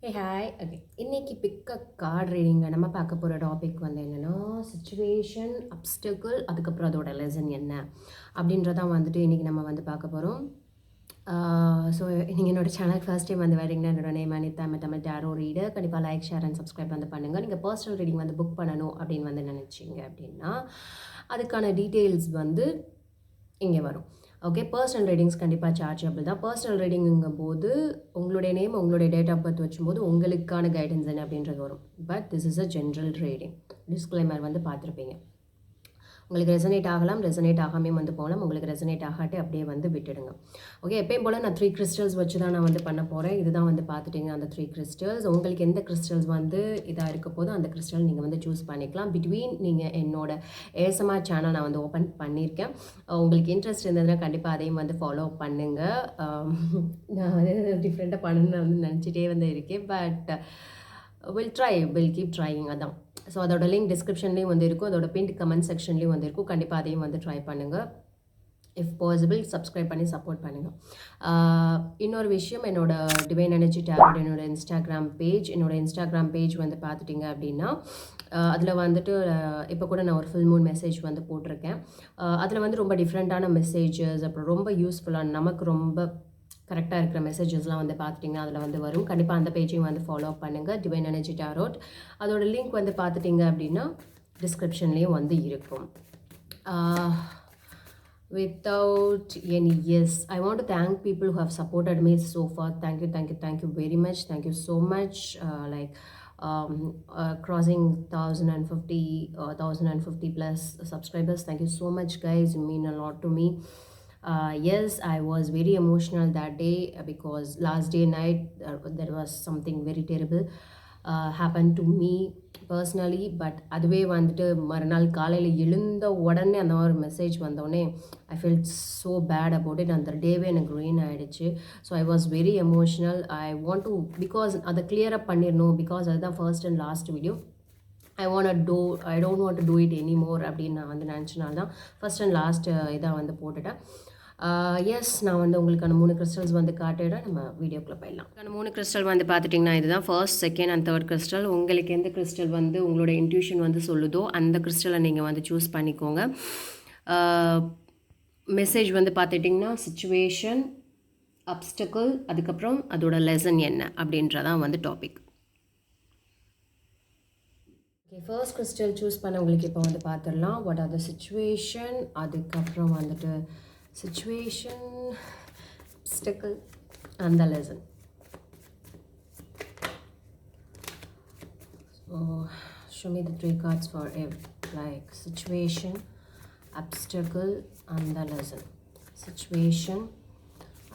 Hey hi okay இன்றைக்கி பிக்க card ரீடிங்க நம்ம பார்க்க போகிற டாபிக் வந்து என்னென்னா சிச்சுவேஷன் அப்டக்கிள் அதுக்கப்புறம் அதோட லெசன் என்ன அப்படின்றதான் வந்துட்டு இன்றைக்கி நம்ம வந்து பார்க்க போகிறோம். ஸோ நீங்கள் என்னோடய சேனல் ஃபர்ஸ்ட் டைம் வந்து வரீங்கன்னா என்னோட name Anita Tamil tarot reader. கண்டிப்பாக லைக் ஷேர் அண்ட் சப்ஸ்கிரைப் வந்து பண்ணுங்கள். நீங்கள் பர்சனல் ரீடிங் வந்து புக் பண்ணணும் அப்படின்னு வந்து நினச்சிங்க அப்படின்னா அதுக்கான டீட்டெயில்ஸ் வந்து இங்கே வரும். ஓகே, பர்சனல் ரீடிங்ஸ் கண்டிப்பாக சார்ஜபிள் தான். பர்சனல் ரீடிங்குங்கும் போது உங்களுடைய நேம் உங்களுடைய டேட் ஆஃப் பர்த் வச்சும்போது உங்களுக்கான கைடன்ஸ் என்ன அப்படின்றது வரும். But this is a general reading. Disclaimer வந்து பார்த்துருப்பீங்க. உங்களுக்கு ரெசனேட் ஆகலாம், ரெசனேட் ஆகாமே வந்து போகலாம். உங்களுக்கு ரெசனேட் ஆகாட்டி அப்படியே வந்து விட்டுடுங்க. ஓகே, எப்பயும் போல் நான் 3 கிறிஸ்டல்ஸ் வச்சு தான் நான் வந்து பண்ண போகிறேன். இதுதான் வந்து பார்த்துட்டிங்க அந்த 3 கிறிஸ்டல்ஸ். உங்களுக்கு எந்த கிறிஸ்டல்ஸ் வந்து இதாக இருக்க போது அந்த கிறிஸ்டல் நீங்கள் வந்து சூஸ் பண்ணிக்கலாம். பிட்வீன் நீங்கள் என்னோட ஏஎஸ்எம்ஆர் சேனல் நான் வந்து ஓப்பன் பண்ணியிருக்கேன். உங்களுக்கு இன்ட்ரெஸ்ட் இருந்ததுன்னா கண்டிப்பாக அதையும் வந்து ஃபாலோ பண்ணுங்கள். நான் வந்து டிஃப்ரெண்ட்டாக பண்ணணும்னு வந்து நினச்சிட்டே வந்து இருக்கேன். பட் வில் கீப் ட்ரையிங் அதான். ஸோ அதோட லிங்க் டிஸ்கிரிப்ஷன்லேயும் வந்து இருக்கும், அதோட பின்ட் கமெண்ட் செக்ஷன்லேயும் வந்து இருக்கும். கண்டிப்பாக அதையும் வந்து ட்ரை பண்ணுங்கள். இஃப் பாசிபிள் சப்ஸ்கிரைப் பண்ணி சப்போர்ட் பண்ணுங்கள். இன்னொரு விஷயம், என்னோடய டிவைன் எனர்ஜி டேரோட் என்னோடய இன்ஸ்டாகிராம் பேஜ் வந்து பார்த்துட்டிங்க அப்படின்னா அதில் வந்துட்டு இப்போ கூட நான் ஒரு ஃபுல் மூன் மெசேஜ் வந்து போட்டிருக்கேன். அதில் வந்து ரொம்ப டிஃப்ரெண்ட்டான மெசேஜஸ், அப்புறம் ரொம்ப யூஸ்ஃபுல்லான நமக்கு ரொம்ப கரெக்டாக இருக்கிற மெசேஜஸ்லாம் வந்து பார்த்துட்டிங்கன்னா அதில் வந்து வரும். கண்டிப்பாக அந்த பேஜையும் வந்து ஃபாலோ பண்ணுங்கள். டிவைன் எனர்ஜி டேரோட் அதோட லிங்க் வந்து பார்த்துட்டிங்க அப்படின்னா டிஸ்கிரிப்ஷன்லேயும் வந்து இருக்கும். Without any yes, I want to thank people who have supported me so far. Thank you very much. Thank you so much. Crossing 1050 plus subscribers. Thank you so much, guys. You mean a lot to me. Yes, I was very emotional that day because last day night there was something very terrible happened to me personally. But அதுவே வந்துட்டு மறுநாள் காலையில் எழுந்த உடனே அந்த மாதிரி message வந்தோடனே I felt so bad about it. அந்த டேவே எனக்கு ருயின் ஆகிடுச்சு. So I was very emotional. I want to because அதை கிளியரப் பண்ணிடணும். பிகாஸ் அதுதான் first and last video. I don't want to do it any more அப்படின்னு நான் வந்து நினச்சனால தான் ஃபர்ஸ்ட் அண்ட் லாஸ்ட் இதாக வந்து போட்டுட்டேன். எஸ், நான் வந்து உங்களுக்கான 3 கிறிஸ்டல்ஸ் வந்து காட்டிடுறேன். நம்ம வீடியோக்குள்ளே போயிடலாம். 3 கிறிஸ்டல் வந்து பார்த்துட்டிங்கன்னா இதுதான் first, second and third crystal. உங்களுக்கு எந்த கிறிஸ்டல் வந்து உங்களோட இன்ட்யூஷன் வந்து சொல்லுதோ அந்த கிறிஸ்டலை நீங்கள் வந்து சூஸ் பண்ணிக்கோங்க. மெசேஜ் வந்து பார்த்துட்டிங்கன்னா சிச்சுவேஷன், அப்டக்கிள், அதுக்கப்புறம் அதோட லெசன் என்ன அப்படின்றதான் வந்து topic. Okay, first crystal choose பண்ண உங்களுக்கு இப்போ வந்து பார்த்துடலாம். வாட் ஆர் த சிச்சுவேஷன், அதுக்கப்புறம் வந்துட்டு situation, obstacle and the lesson. So show me the 3 cards for like situation, obstacle and the lesson. Situation,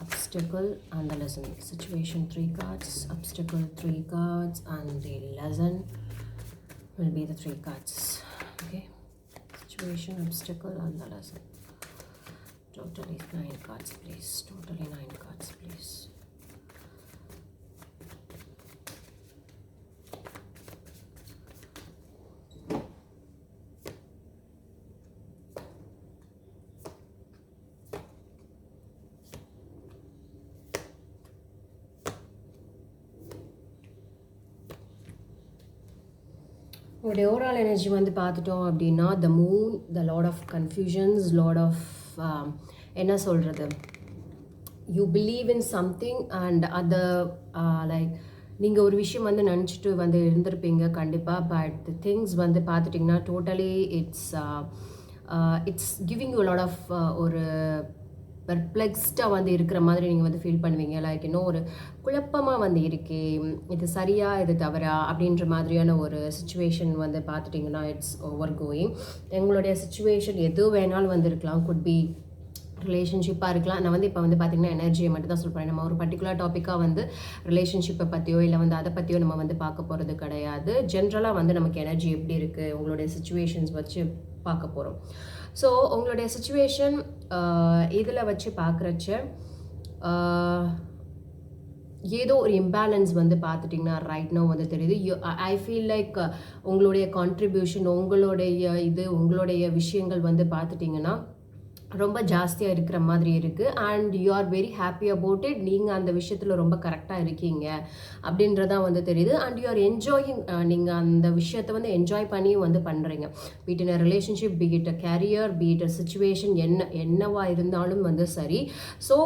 obstacle and the lesson. Situation 3 cards, obstacle 3 cards, and the lesson will be the 3 cards. Okay, situation, obstacle and the lesson. Totally 9 cards, please. Totally 9 cards, please. உங்களுடைய overall energy வந்து பார்த்துட்டோம் அப்படின்னா the moon, the lot of confusions, lot of என்ன சொல்கிறது, you believe in something and other like நீங்கள் ஒரு விஷயம் வந்து நினச்சிட்டு வந்து இருந்திருப்பீங்க கண்டிப்பாக. பட் த திங்ஸ் வந்து பார்த்துட்டிங்கன்னா totally it's giving you lot of ஒரு பெர்ப்ளெக்ஸ்டாக வந்து இருக்கிற மாதிரி நீங்கள் வந்து ஃபீல் பண்ணுவீங்க. லைக் இன்னும் ஒரு குழப்பமாக வந்து இருக்கே, இது சரியா இது தவறா அப்படின்ற மாதிரியான ஒரு சுச்சுவேஷன் வந்து பார்த்துட்டிங்கன்னா இட்ஸ் ஓவர் கோயிங். எங்களுடைய சுச்சுவேஷன் எது வேணாலும் வந்து இருக்கலாம். குட் பி ரிலேஷன்ஷிப்பாக இருக்கலாம். நான் வந்து இப்போ வந்து பார்த்திங்கன்னா எனர்ஜியை மட்டும் தான் சொல்கிறேன். நம்ம ஒரு பர்டிகுலர் டாப்பிக்காக வந்து ரிலேஷன்ஷிப்பை பற்றியோ இல்லை வந்து அதை பற்றியோ நம்ம வந்து பார்க்க போகிறது கிடையாது. ஜென்ரலாக வந்து நமக்கு எனர்ஜி எப்படி இருக்குது உங்களுடைய சுச்சுவேஷன்ஸ் வச்சு பார்க்க போகிறோம். ஸோ உங்களுடைய சுச்சுவேஷன் இதில் வச்சு பார்க்குறச்ச ஏதோ ஒரு இம்பேலன்ஸ் வந்து பார்த்துட்டிங்கன்னா ரைட் நோ வந்து தெரியுது. ஐ ஃபீல் லைக் உங்களுடைய கான்ட்ரிபியூஷன், உங்களுடைய விஷயங்கள் வந்து பார்த்துட்டிங்கன்னா ரொம்ப ஜாஸ்தியாக இருக்கிற மாதிரி இருக்குது. And you are very happy about it. நீங்கள் அந்த விஷயத்தில் ரொம்ப கரெக்டாக இருக்கீங்க அப்படின்றதான் வந்து தெரியுது. அண்ட் யூ ஆர் என்ஜாயிங், நீங்கள் அந்த விஷயத்தை வந்து என்ஜாய் பண்ணியும் வந்து பண்ணுறீங்க. Be it in a relationship, be it a career, be it a situation, என்னவா இருந்தாலும் வந்து சரி. ஸோ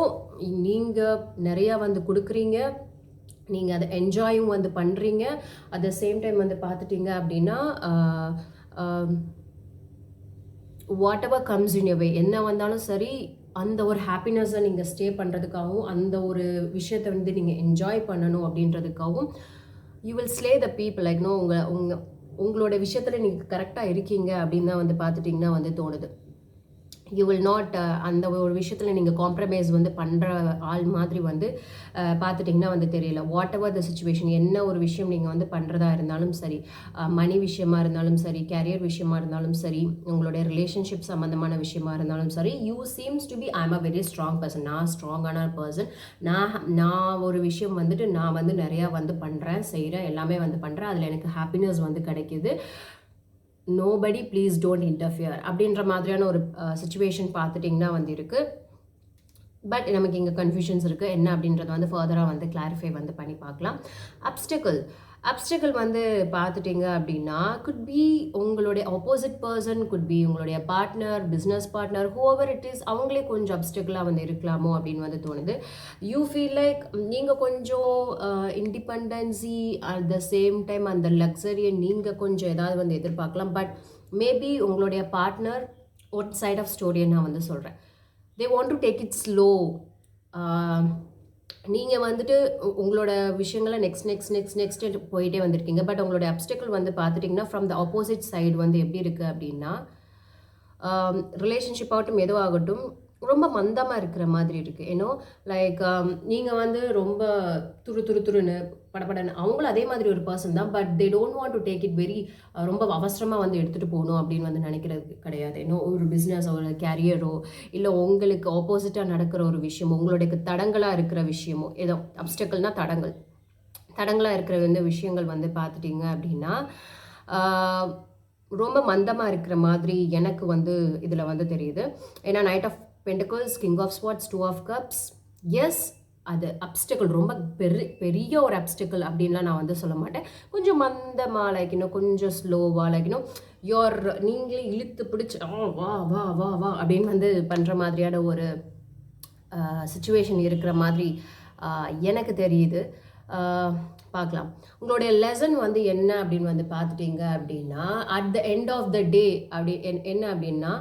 நீங்கள் நிறையா வந்து கொடுக்குறீங்க, நீங்கள் அதை என்ஜாயும் வந்து பண்ணுறீங்க. அட் த சேம் டைம் வந்து பார்த்துட்டிங்க அப்படின்னா whatever comes in you way, என்ன வந்தாலும் சரி, அந்த ஒரு ஹாப்பினஸை நீங்கள் ஸ்டே பண்ணுறதுக்காகவும், அந்த ஒரு விஷயத்தை வந்து நீங்கள் என்ஜாய் பண்ணணும் அப்படின்றதுக்காகவும் you will slay the people. Like உங்களோட விஷயத்தில் நீங்கள் கரெக்டாக இருக்கீங்க அப்படின்னு தான் வந்து பார்த்துட்டிங்கன்னா வந்து தோணுது. யூ வில் நாட் அந்த ஒரு விஷயத்தில் நீங்கள் காம்ப்ரமைஸ் வந்து பண்ணுற ஆள் மாதிரி வந்து பார்த்துட்டிங்கன்னா வந்து தெரியல. வாட் எவர் த சுச்சுவேஷன், என்ன ஒரு விஷயம் நீங்கள் வந்து பண்ணுறதா இருந்தாலும் சரி, மணி விஷயமா இருந்தாலும் சரி, கேரியர் விஷயமா இருந்தாலும் சரி, உங்களுடைய ரிலேஷன்ஷிப் சம்மந்தமான விஷயமா இருந்தாலும் சரி, you seems to be I am a very strong person. நான் ஸ்ட்ராங்கான பர்சன். நான் ஒரு விஷயம் வந்துட்டு நான் வந்து நிறையா வந்து பண்ணுறேன், செய்கிறேன், எல்லாமே வந்து பண்ணுறேன், அதில் எனக்கு ஹாப்பினஸ் வந்து கிடைக்கிது. நோபடி ப்ளீஸ் டோன்ட் இன்டர்ஃபியர் அப்படின்ற மாதிரியான ஒரு சுச்சுவேஷன் பார்த்துட்டிங்கன்னா வந்து இருக்குது. பட் நமக்கு இங்கே கன்ஃபியூஷன்ஸ் இருக்குது. என்ன அப்படின்றத வந்து ஃபர்தராக வந்து கிளாரிஃபை வந்து பண்ணி பார்க்கலாம். அப்டிக்கல் வந்து பார்த்துட்டிங்க அப்படின்னா குட் பி உங்களுடைய ஆப்போசிட் பர்சன், குட் பி உங்களுடைய partner, business partner, whoever it is, அவங்களே கொஞ்சம் அப்டிக்கலாக வந்து இருக்கலாமோ அப்படின்னு வந்து தோணுது. யூ ஃபீல் லைக் நீங்கள் கொஞ்சம் independency, at the same time அந்த லக்ஸரியை நீங்கள் கொஞ்சம் ஏதாவது வந்து எதிர்பார்க்கலாம். பட் மேபி உங்களுடைய பார்ட்னர் ஒரு சைட் ஆஃப் ஸ்டோரியை நான் வந்து சொல்கிறேன். They want to take it slow. நீங்கள் வந்துட்டு உங்களோட விஷயங்களை நெக்ஸ்ட் போயிட்டே வந்திருக்கீங்க. பட் உங்களோட அப்டிக்கல் வந்து பார்த்துட்டிங்கன்னா ஃப்ரம் த ஆப்போசிட் சைடு வந்து எப்படி இருக்குது அப்படின்னா, ரிலேஷன்ஷிப் ஆகட்டும் எதுவும் ஆகட்டும் ரொம்ப மந்தமாக இருக்கிற மாதிரி இருக்குது. ஏன்னோ லைக் நீங்கள் வந்து ரொம்ப துருன்னு படப்படன்னு, அவங்களும் அதே மாதிரி ஒரு பர்சன் தான். But they don't want to take it very ரொம்ப அவசரமாக வந்து எடுத்துகிட்டு போகணும் அப்படின்னு வந்து நினைக்கிறது கிடையாது. ஏன்னோ ஒரு பிஸ்னஸ், ஒரு கேரியரோ, இல்லை உங்களுக்கு ஆப்போசிட்டாக நடக்கிற ஒரு விஷயமோ, உங்களுடைய தடங்களாக இருக்கிற விஷயமோ, ஏதோ அப்டிக்கல்னால் தடங்களாக இருக்கிற வந்து விஷயங்கள் வந்து பார்த்துட்டிங்க அப்படின்னா ரொம்ப மந்தமாக இருக்கிற மாதிரி எனக்கு வந்து இதில் வந்து தெரியுது. ஏன்னா knight of pentacles, king of swords, two of cups. Yes, அது அப்டிக்கல் ரொம்ப பெரிய ஒரு அப்டிக்கல் அப்படின்லாம் நான் வந்து சொல்ல மாட்டேன். கொஞ்சம் மந்தமாக, லைக் இன்னும் கொஞ்சம் ஸ்லோவாக, லைக் இன்னும் நீங்களே இழுத்து பிடிச்சி வா வா வா வா அப்படின்னு வந்து பண்ணுற மாதிரியான ஒரு சுச்சுவேஷன் இருக்கிற மாதிரி எனக்கு தெரியுது. பார்க்கலாம். உங்களுடைய லெசன் வந்து என்ன அப்படின்னு வந்து பார்த்துட்டிங்க அப்படின்னா, at the end of the day என்ன அப்படின்னா,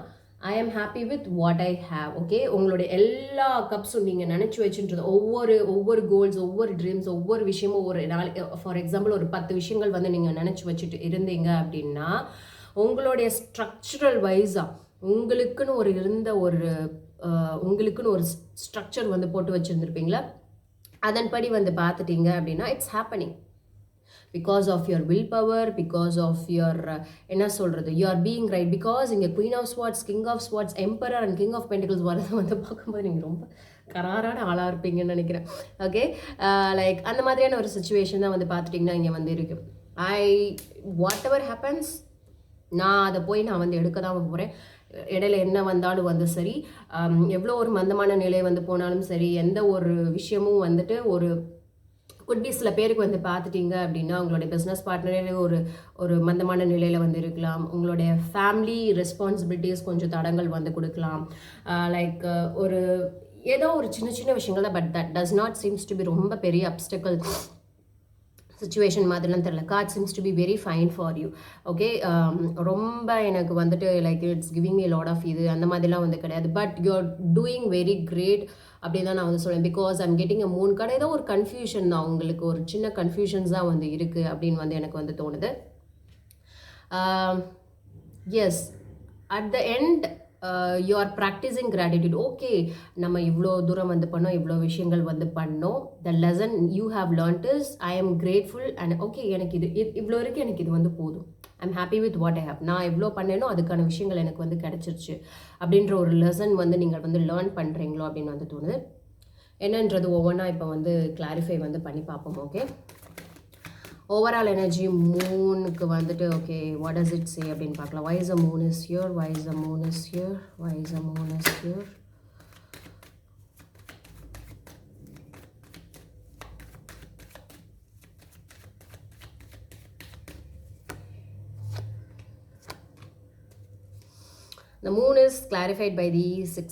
I am happy with what I have. Okay, உங்களுடைய எல்லா கப்ஸும் நீங்கள் நினச்சி வச்சுன்றது ஒவ்வொரு கோல்ஸ், ஒவ்வொரு ட்ரீம்ஸ், ஒவ்வொரு விஷயமும் ஒரு நாள், ஃபார் எக்ஸாம்பிள் ஒரு 10 விஷயங்கள் வந்து நீங்கள் நினச்சி வச்சுட்டு இருந்தீங்க அப்படின்னா, உங்களுடைய ஸ்ட்ரக்சரல் வைஸாக உங்களுக்குன்னு ஒரு ஸ்ட்ரக்சர் வந்து போட்டு வச்சுருந்துருப்பீங்களா, அதன்படி வந்து பார்த்துட்டிங்க அப்படின்னா it's happening because of your will power, because of your என்ன சொல்கிறது, you are being right. Because இங்கே queen of swords, king of swords, emperor and king of pentacles வரதை வந்து பார்க்கும்போது நீங்கள் ரொம்ப கராரான ஆளாக இருப்பீங்கன்னு நினைக்கிறேன். ஓகே, லைக் அந்த மாதிரியான ஒரு சுச்சுவேஷன் தான் வந்து பார்த்துட்டிங்கன்னா இங்கே வந்து இருக்குது. வாட் எவர் ஹேப்பன்ஸ், நான் அதை போய் நான் வந்து எடுக்க தான் போகிறேன். இடையில என்ன வந்தாலும் வந்து சரி, எவ்வளோ ஒரு மந்தமான நிலை வந்து போனாலும் சரி, எந்த ஒரு விஷயமும் வந்துட்டு ஒரு குட்பி சில பேருக்கு வந்து பார்த்துட்டிங்க அப்படின்னா, உங்களுடைய பிஸ்னஸ் பார்ட்னரே ஒரு மந்தமான நிலையில் வந்து இருக்கலாம். உங்களுடைய ஃபேமிலி ரெஸ்பான்சிபிலிட்டிஸ் கொஞ்சம் தடங்கள் வந்து கொடுக்கலாம். லைக் ஏதோ ஒரு சின்ன விஷயங்கள் தான். But that does not seems to be ரொம்ப பெரிய அப்டிக்கல் சுச்சுவேஷன் மாதிரிலாம் தெரியல. Card seems to be very fine for you. Okay, ரொம்ப எனக்கு வந்துட்டு like it's giving me lot of இது அந்த மாதிரிலாம் வந்து கிடையாது. But you are doing very great அப்படின்னு தான் நான் வந்து சொல்லுவேன். Because I'm getting a moon card. ஏதோ ஒரு கன்ஃபியூஷன் தான், உங்களுக்கு ஒரு சின்ன கன்ஃபியூஷன்ஸ் தான் வந்து இருக்குது அப்படின்னு வந்து எனக்கு வந்து தோணுது. Yes, at the end you are practising gratitude. Okay, நம்ம இவ்வளோ தூரம் வந்து பண்ணோம், இவ்வளோ விஷயங்கள் வந்து பண்ணோம். The lesson you have learned is I am grateful and okay, எனக்கு இவ்வளோ இருக்குது, எனக்கு இது வந்து போதும். I am happy with what I have. நான் எவ்வளோ பண்ணேனோ அதுக்கான விஷயங்கள் எனக்கு வந்து கிடச்சிருச்சு அப்படின்ற ஒரு லெசன் வந்து நீங்கள் வந்து லேர்ன் பண்ணுறீங்களோ அப்படின்னு வந்து தோணுது. என்னன்றது ஒவ்வொன்றா இப்போ வந்து கிளாரிஃபை வந்து பண்ணி பார்ப்போம். ஓகே, ஓவரால் எனர்ஜி மூனுக்கு வந்துட்டு ஓகே வாட் டஸ் இட் சே அப்படின்னு பார்க்கலாம். why is the moon is here, why is the moon is here, why is the moon is here. The moon is clarified by the six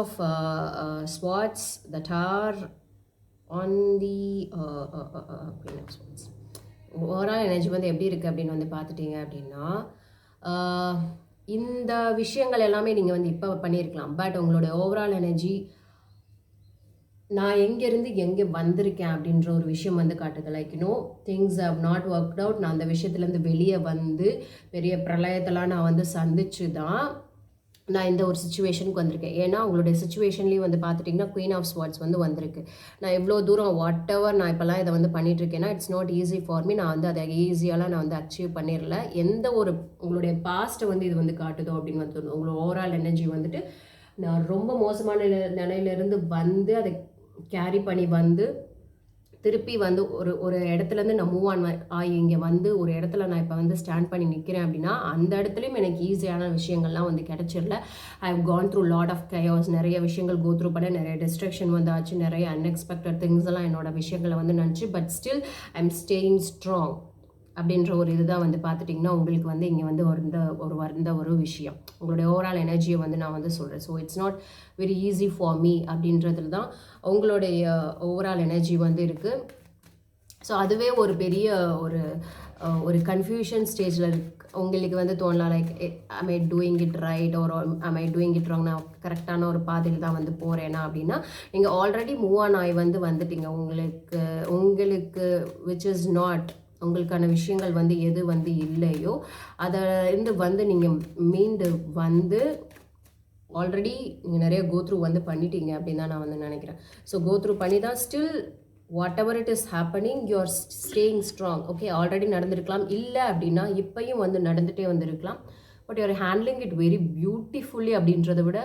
of swords that are on the queen of swords. Overall energy வந்து எப்படி இருக்குது அப்படின்னு வந்து பார்த்துட்டிங்க அப்படின்னா இந்த விஷயங்கள் எல்லாமே நீங்கள் வந்து இப்போ பண்ணியிருக்கலாம். பட் உங்களோட ஓவரால் எனர்ஜி நான் எங்கேருந்து எங்கே வந்திருக்கேன் அப்படின்ற ஒரு விஷயம் வந்து காட்டுது. Like things have not worked out. நான் அந்த விஷயத்துலேருந்து வெளியே வந்து பெரிய பிரளயத்தெல்லாம் நான் வந்து சந்திச்சு தான் நான் இந்த ஒரு சுச்சுவேஷனுக்கு வந்திருக்கேன். ஏன்னா உங்களுடைய சுச்சுவேஷன்லேயும் வந்து பார்த்துட்டிங்கன்னா குயின் ஆஃப் ஸ்வார்ட்ஸ் வந்து வந்திருக்கு. நான் எவ்வளோ தூரம் வாட் எவர் நான் இப்போல்லாம் இதை வந்து பண்ணிகிட்ருக்கேன்னா it's not easy for me. நான் வந்து அதை ஈஸியாலாம் நான் வந்து அச்சீவ் பண்ணிடல. எந்த ஒரு உங்களுடைய பாஸ்ட்டை வந்து இது வந்து காட்டுதோ அப்படின்னு வந்து தோணும். உங்களோட ஓவரால் எனர்ஜி வந்துட்டு நான் ரொம்ப மோசமான நிலையிலேருந்து வந்து அதை கேரி பண்ணி வந்து திருப்பி வந்து ஒரு இடத்துலேருந்து நான் மூவ் ஆகி இங்கே வந்து ஒரு இடத்துல நான் இப்போ வந்து ஸ்டாண்ட் பண்ணி நிற்கிறேன் அப்படின்னா அந்த இடத்துலையும் எனக்கு ஈஸியான விஷயங்கள்லாம் வந்து கிடச்சிடல. I have gone through lot of chaos. நிறைய விஷயங்கள் கோ த்ரூ பண்ண, நிறைய டிஸ்ட்ரக்ஷன் வந்து ஆச்சு, நிறைய அன்எக்ஸ்பெக்டட் திங்ஸ் எல்லாம் என்னோட விஷயங்களை வந்து நினச்சி but still I am staying strong அப்படின்ற ஒரு இதுதான் வந்து பார்த்துட்டிங்கன்னா உங்களுக்கு வந்து இங்கே வந்து ஒரு விஷயம் உங்களுடைய ஓவரால் எனர்ஜியை வந்து நான் வந்து சொல்கிறேன். So it's not very easy for me அப்படின்றதுல தான் உங்களுடைய ஓவரால் எனர்ஜி வந்து இருக்குது. ஸோ அதுவே ஒரு பெரிய ஒரு கன்ஃபியூஷன் ஸ்டேஜில் உங்களுக்கு வந்து தோணலாம். Like am I doing it right or am I doing it wrong, நான் கரெக்டான ஒரு பாதையில் தான் வந்து போகிறேன்னா அப்படின்னா நீங்கள் ஆல்ரெடி மூவ் ஆன் ஆகி வந்துட்டீங்க. உங்களுக்கு விச் இஸ் நாட் உங்களுக்கான விஷயங்கள் வந்து எது வந்து இல்லையோ அதிலிருந்து வந்து நீங்கள் மீண்டு வந்து ஆல்ரெடி நீங்கள் நிறைய கோத்ரூ வந்து பண்ணிட்டீங்க அப்படின்னு தான் நான் வந்து நினைக்கிறேன். ஸோ கோத்ரூ பண்ணி தான் still whatever it is happening you are staying strong. Okay already நடந்திருக்கலாம், இல்லை அப்படின்னா இப்பையும் வந்து நடந்துகிட்டே வந்துருக்கலாம். But you are handling it very beautifully அப்படின்றத விட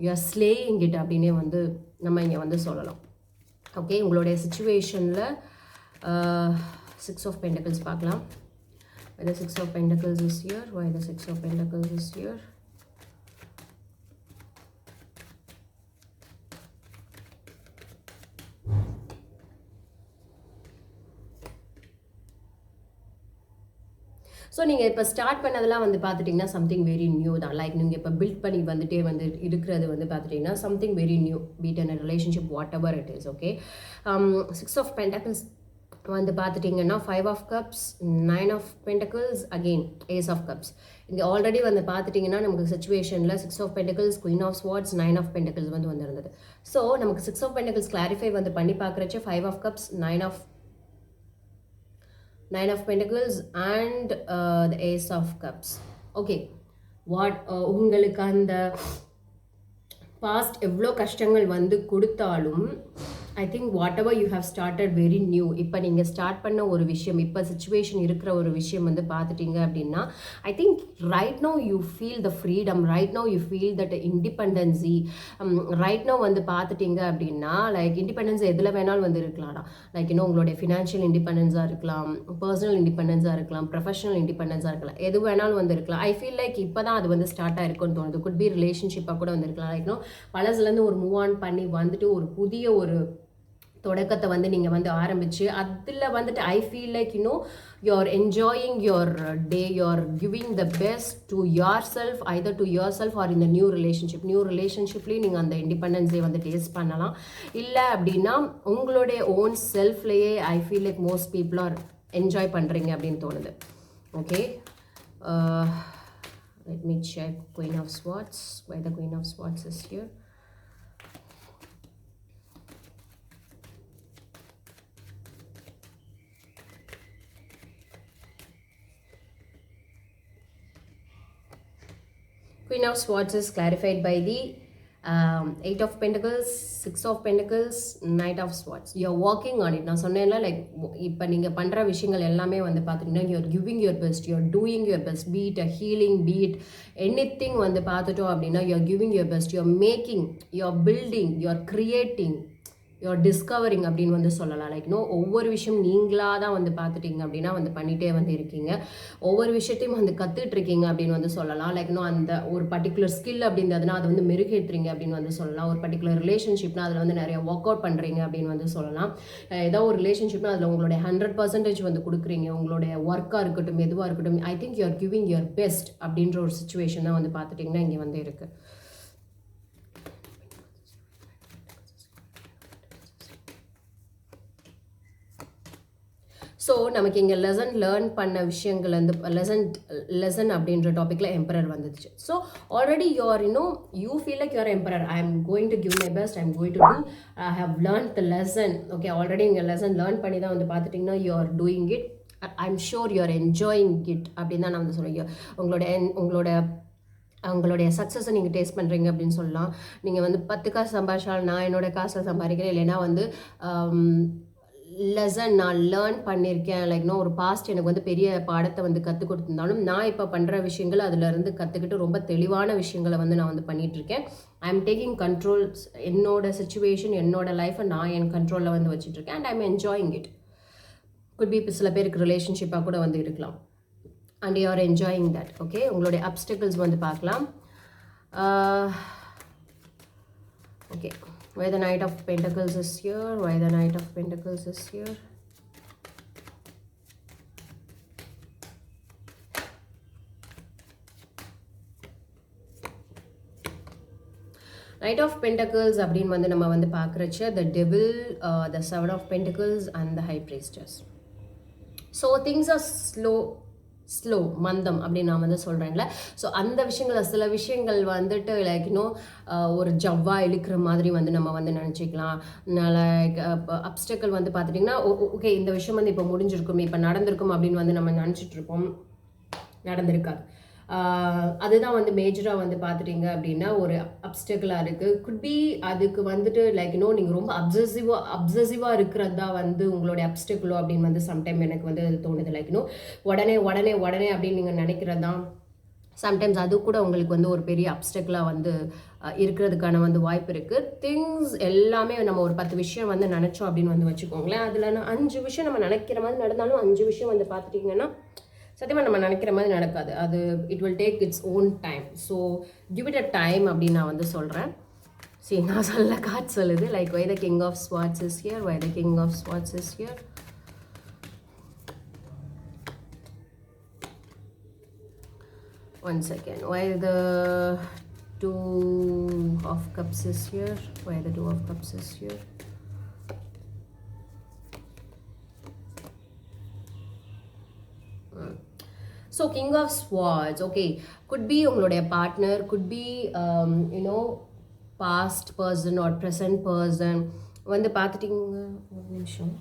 யூ ஆர் ஸ்லேயிங் இட் அப்படின்னே வந்து நம்ம இங்கே வந்து சொல்லலாம். ஓகே உங்களுடைய சுச்சுவேஷனில் 6 of Pentacles பார்க்கலாம். Why the 6 of Pentacles is here, why the 6 of Pentacles is here. So நீங்கள் இப்போ ஸ்டார்ட் பண்ணதெல்லாம் வந்து பார்த்துட்டிங்கன்னா சம்திங் வெரி நியூ தான். லைக் நீங்கள் இப்போ பில்ட் பண்ணி வந்துட்டே வந்து இருக்கிறது வந்து பார்த்துட்டிங்கன்னா something very new be it and relationship whatever it is. Okay 6 of Pentacles வந்து பார்த்துட்டிங்கன்னா 5 of Cups, 9 of Pentacles, again Ace of Cups. இங்கே ஆல்ரெடி வந்து பார்த்துட்டிங்கன்னா நமக்கு சுச்சுவேஷனில் 6 of Pentacles, Queen of Swords, 9 of Pentacles வந்து வந்திருந்தது. ஸோ நமக்கு 6 of Pentacles கிளாரிஃபை வந்து பண்ணி பார்க்குறச்சு 5 of Cups, 9 of Pentacles and the Ace of Cups. Okay உங்களுக்கு அந்த பாஸ்ட் எவ்வளோ கஷ்டங்கள் வந்து கொடுத்தாலும் I think whatever you have started very new. இப்போ நீங்கள் ஸ்டார்ட் பண்ண ஒரு விஷயம், இப்போ சுச்சுவேஷன் இருக்கிற ஒரு விஷயம் வந்து பார்த்துட்டிங்க அப்படின்னா I think right now you feel the freedom, right now you feel that independency. Right now வந்து பார்த்துட்டிங்க அப்படின்னா லைக் இண்டிபெண்டன்ஸ் எதில் வேணாலும் வந்து இருக்கலாம். லைக் உங்களுடைய ஃபினான்ஷியல் இண்டிபெண்டன்ஸாக இருக்கலாம், பர்சனல் இண்டிபெண்டன்ஸாக இருக்கலாம், ப்ரொஃபஷனல் இண்டிபெண்டன்ஸாக இருக்கலாம், எது வேணாலும் வந்து இருக்கலாம். ஐ ஃபீல் லைக் இப்போ தான் அது வந்து ஸ்டார்ட் ஆகிருக்குன்னு தோணுது. குட் பி ரிலேஷன்ஷிப்பாக கூட வந்து இருக்கலாம். லைக் பழசுலேருந்து ஒரு மூவ் ஆன் பண்ணி வந்துட்டு ஒரு புதிய ஒரு தொடக்கத்தை வந்து நீங்கள் வந்து ஆரம்பித்து அதில் வந்துட்டு ஐ feel like you're enjoying your day, you're giving the best to yourself, either to yourself or in the new relationshipலேயும் நீங்கள் அந்த இண்டிபெண்டன்ஸை வந்து டேஸ்ட் பண்ணலாம். இல்லை அப்படின்னா உங்களுடைய ஓன் செல்ஃப்லேயே I feel like most people are enjoy பண்ணுறீங்க அப்படின்னு தோணுது. Okay let me check Queen of Swords, why the Queen of Swords is here. Queen of Swords is clarified by the 8 of Pentacles, 6 of Pentacles, Knight of Swords. You are working on it. நான் சொன்னேன்ல like இப்போ நீங்கள் பண்ணுற விஷயங்கள் எல்லாமே வந்து பார்த்துட்டிங்கன்னா you are giving your best, you are doing your best, be it a healing, be it anything வந்து பார்த்துட்டோம் அப்படின்னா you are giving your best, you are making, you are building, you are creating, you're discovering அப்படின்னு வந்து சொல்லலாம். Like ஒவ்வொரு விஷயம் நீங்களாக தான் வந்து பார்த்துட்டீங்க அப்படின்னா வந்து பண்ணிகிட்டே வந்து இருக்கீங்க. ஒவ்வொரு விஷயத்தையும் வந்து கற்றுட்டு இருக்கீங்க அப்படின்னு வந்து சொல்லலாம். லைக் அந்த ஒரு பர்டிகுலர் ஸ்கில் அப்படின்றதுனா அதை வந்து மெருகேற்றுறீங்க அப்படின்னு வந்து சொல்லலாம். ஒரு பர்டிகுலர் ரிலேஷன்ஷிப்னா அதில் வந்து நிறைய ஒர்க் அவுட் பண்ணுறீங்க அப்படின்னு வந்து சொல்லலாம். ஏதோ ஒரு ரிலேஷன்ஷிப்னா அதில் உங்களுடைய 100% வந்து கொடுக்குறீங்க. உங்களுடைய ஒர்க்காக இருக்கட்டும், எதுவாக இருக்கட்டும், ஐ think you are giving your best அப்படின்ற ஒரு சுச்சுவேஷன் தான் வந்து பார்த்துட்டிங்கன்னா இங்கே வந்து இருக்குது. ஸோ நமக்கு இங்கே லேர்ன் பண்ண விஷயங்கள் வந்து லெசன் அப்படின்ற டாப்பிக்கில் எம்பரர் வந்துச்சு. So already you feel like you're emperor. I am going to give my best, I am going to do, I have learn the lesson. Okay, already இங்கே லெசன் லேர்ன் பண்ணி தான் வந்து பார்த்துட்டிங்கன்னா you are doing it. I am sure you are enjoying it அப்படின்னு தான் நான் வந்து சொல்லுவேன். உங்களுடைய சக்ஸஸை நீங்கள் டேஸ்ட் பண்ணுறீங்க அப்படின்னு சொல்லலாம். நீங்கள் வந்து 10 காசு சம்பாதிச்சாலும் நான் என்னோட காசில் சம்பாதிக்கிறேன், இல்லைன்னா வந்து லெசன் நான் லேர்ன் பண்ணியிருக்கேன். லைக் ஒரு பாஸ்ட் எனக்கு வந்து பெரிய பாடத்தை வந்து கற்றுக் கொடுத்துருந்தாலும் நான் இப்போ பண்ணுற விஷயங்கள் அதிலிருந்து கற்றுக்கிட்டு ரொம்ப தெளிவான விஷயங்களை வந்து நான் வந்து பண்ணிகிட்ருக்கேன். I am taking control. என்னோட சுச்சுவேஷன், என்னோட லைஃப்பை நான் என் கண்ட்ரோலில் வந்து வச்சுட்ருக்கேன். And I am enjoying it. Could be இப்போ சில பேருக்கு ரிலேஷன்ஷிப்பாக கூட வந்து இருக்கலாம். And you are enjoying that. Okay, உங்களுடைய அப்டிகல்ஸ் வந்து பார்க்கலாம். Okay, why the Knight of Pentacles is here, why the Knight of Pentacles is here. Knight of Pentacles அப்படின்னு வந்து நம்ம வந்து பார்க்குறச்ச the Devil, the Seven of Pentacles and the High Priestess. So things are slow, மந்தம் அப்படின்னு நான் வந்து சொல்கிறேன்ல. So அந்த விஷயங்கள், சில விஷயங்கள் வந்துட்டு லைக் ஒரு ஜவ்வா இழுக்கிற மாதிரி வந்து நம்ம வந்து நினச்சிக்கலாம். லைக் அப்டிக்கல் வந்து பார்த்துட்டிங்கன்னா ஓகே இந்த விஷயம் வந்து இப்போ முடிஞ்சிருக்கும், இப்போ நடந்திருக்கும் அப்படின்னு வந்து நம்ம நினச்சிட்ருப்போம். நடந்திருக்காது. அதுதான் வந்து மேஜராக வந்து பார்த்துட்டிங்க அப்படின்னா ஒரு அப்டிக்கலாக இருக்குது. குட் பி அதுக்கு வந்துட்டு லைக் நீங்கள் ரொம்ப அப்சசிவாக இருக்கிறது தான் வந்து உங்களுடைய அப்டிக்கலோ அப்படின்னு வந்து சம்டைம் எனக்கு வந்து அது தோணுது. லைக் உடனே உடனே உடனே அப்படின்னு நீங்கள் நினைக்கிறது தான் சம்டைம்ஸ் அது கூட உங்களுக்கு வந்து ஒரு பெரிய அப்டிக்கலாக வந்து இருக்கிறதுக்கான வந்து வாய்ப்பு இருக்குது. திங்ஸ் எல்லாமே நம்ம ஒரு 10 விஷயம் வந்து நினச்சோம் அப்படின்னு வந்து வச்சுக்கோங்களேன். அதில் 5 விஷயம் நம்ம நினைக்கிற மாதிரி நடந்தாலும் 5 விஷயம் வந்து பார்த்துட்டிங்கன்னா சத்தியமாக நம்ம நினைக்கிற மாதிரி நடக்காது. அது it will take its own time. So give it a time அப்படின்னு நான் வந்து சொல்கிறேன். சரி, நான் சொல்ல கார்ட் சொல்லுது like why the king of swords is here, why the king of swords is here. One second. Why the Two of Cups is here? Why the Two of Cups is here? So King of Swords, okay, could be உங்களுடைய partner, could be past person or present person. வந்து பார்த்துட்டிங்க, ஒரு நிமிஷம்.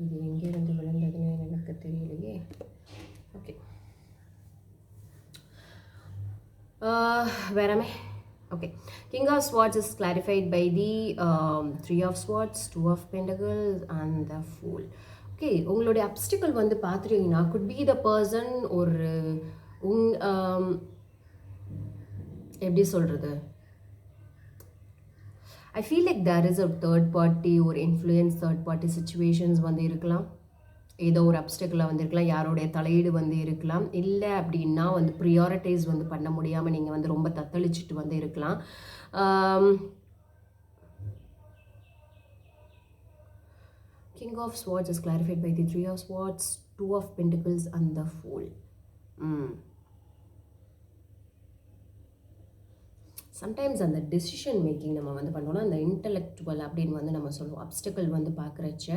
இது எங்கேருந்து விழுந்ததுன்னு எனக்கு தெரியலையே. Okay, வேறமே. Okay, King of Swords is clarified by the Three of Swords, Two of Pentacles and the Fool. Okay, உங்களுடைய அப்டிக்கல் வந்து பார்த்துட்டீங்கன்னா could be the person ஒரு எப்படி சொல்கிறது, I feel like there is a third party or influence, third party situations வந்து இருக்கலாம். ஏதோ ஒரு அப்டிக்கலாக வந்து இருக்கலாம், யாரோடைய தலையீடு வந்து இருக்கலாம். இல்லை அப்படின்னா வந்து ப்ரியாரிட்டைஸ் வந்து பண்ண முடியாமல் நீங்கள் வந்து ரொம்ப தத்தளிச்சுட்டு வந்து இருக்கலாம். King of Swords is clarified by the Three of Swords, Two of Pentacles and the Fool. Sometimes அந்த டெசிஷன் மேக்கிங் நம்ம வந்து பண்ணோன்னா அந்த இன்டலெக்சுவல் அப்படின்னு வந்து நம்ம சொல்லுவோம். அப்டிக்கல் வந்து பார்க்குறச்ச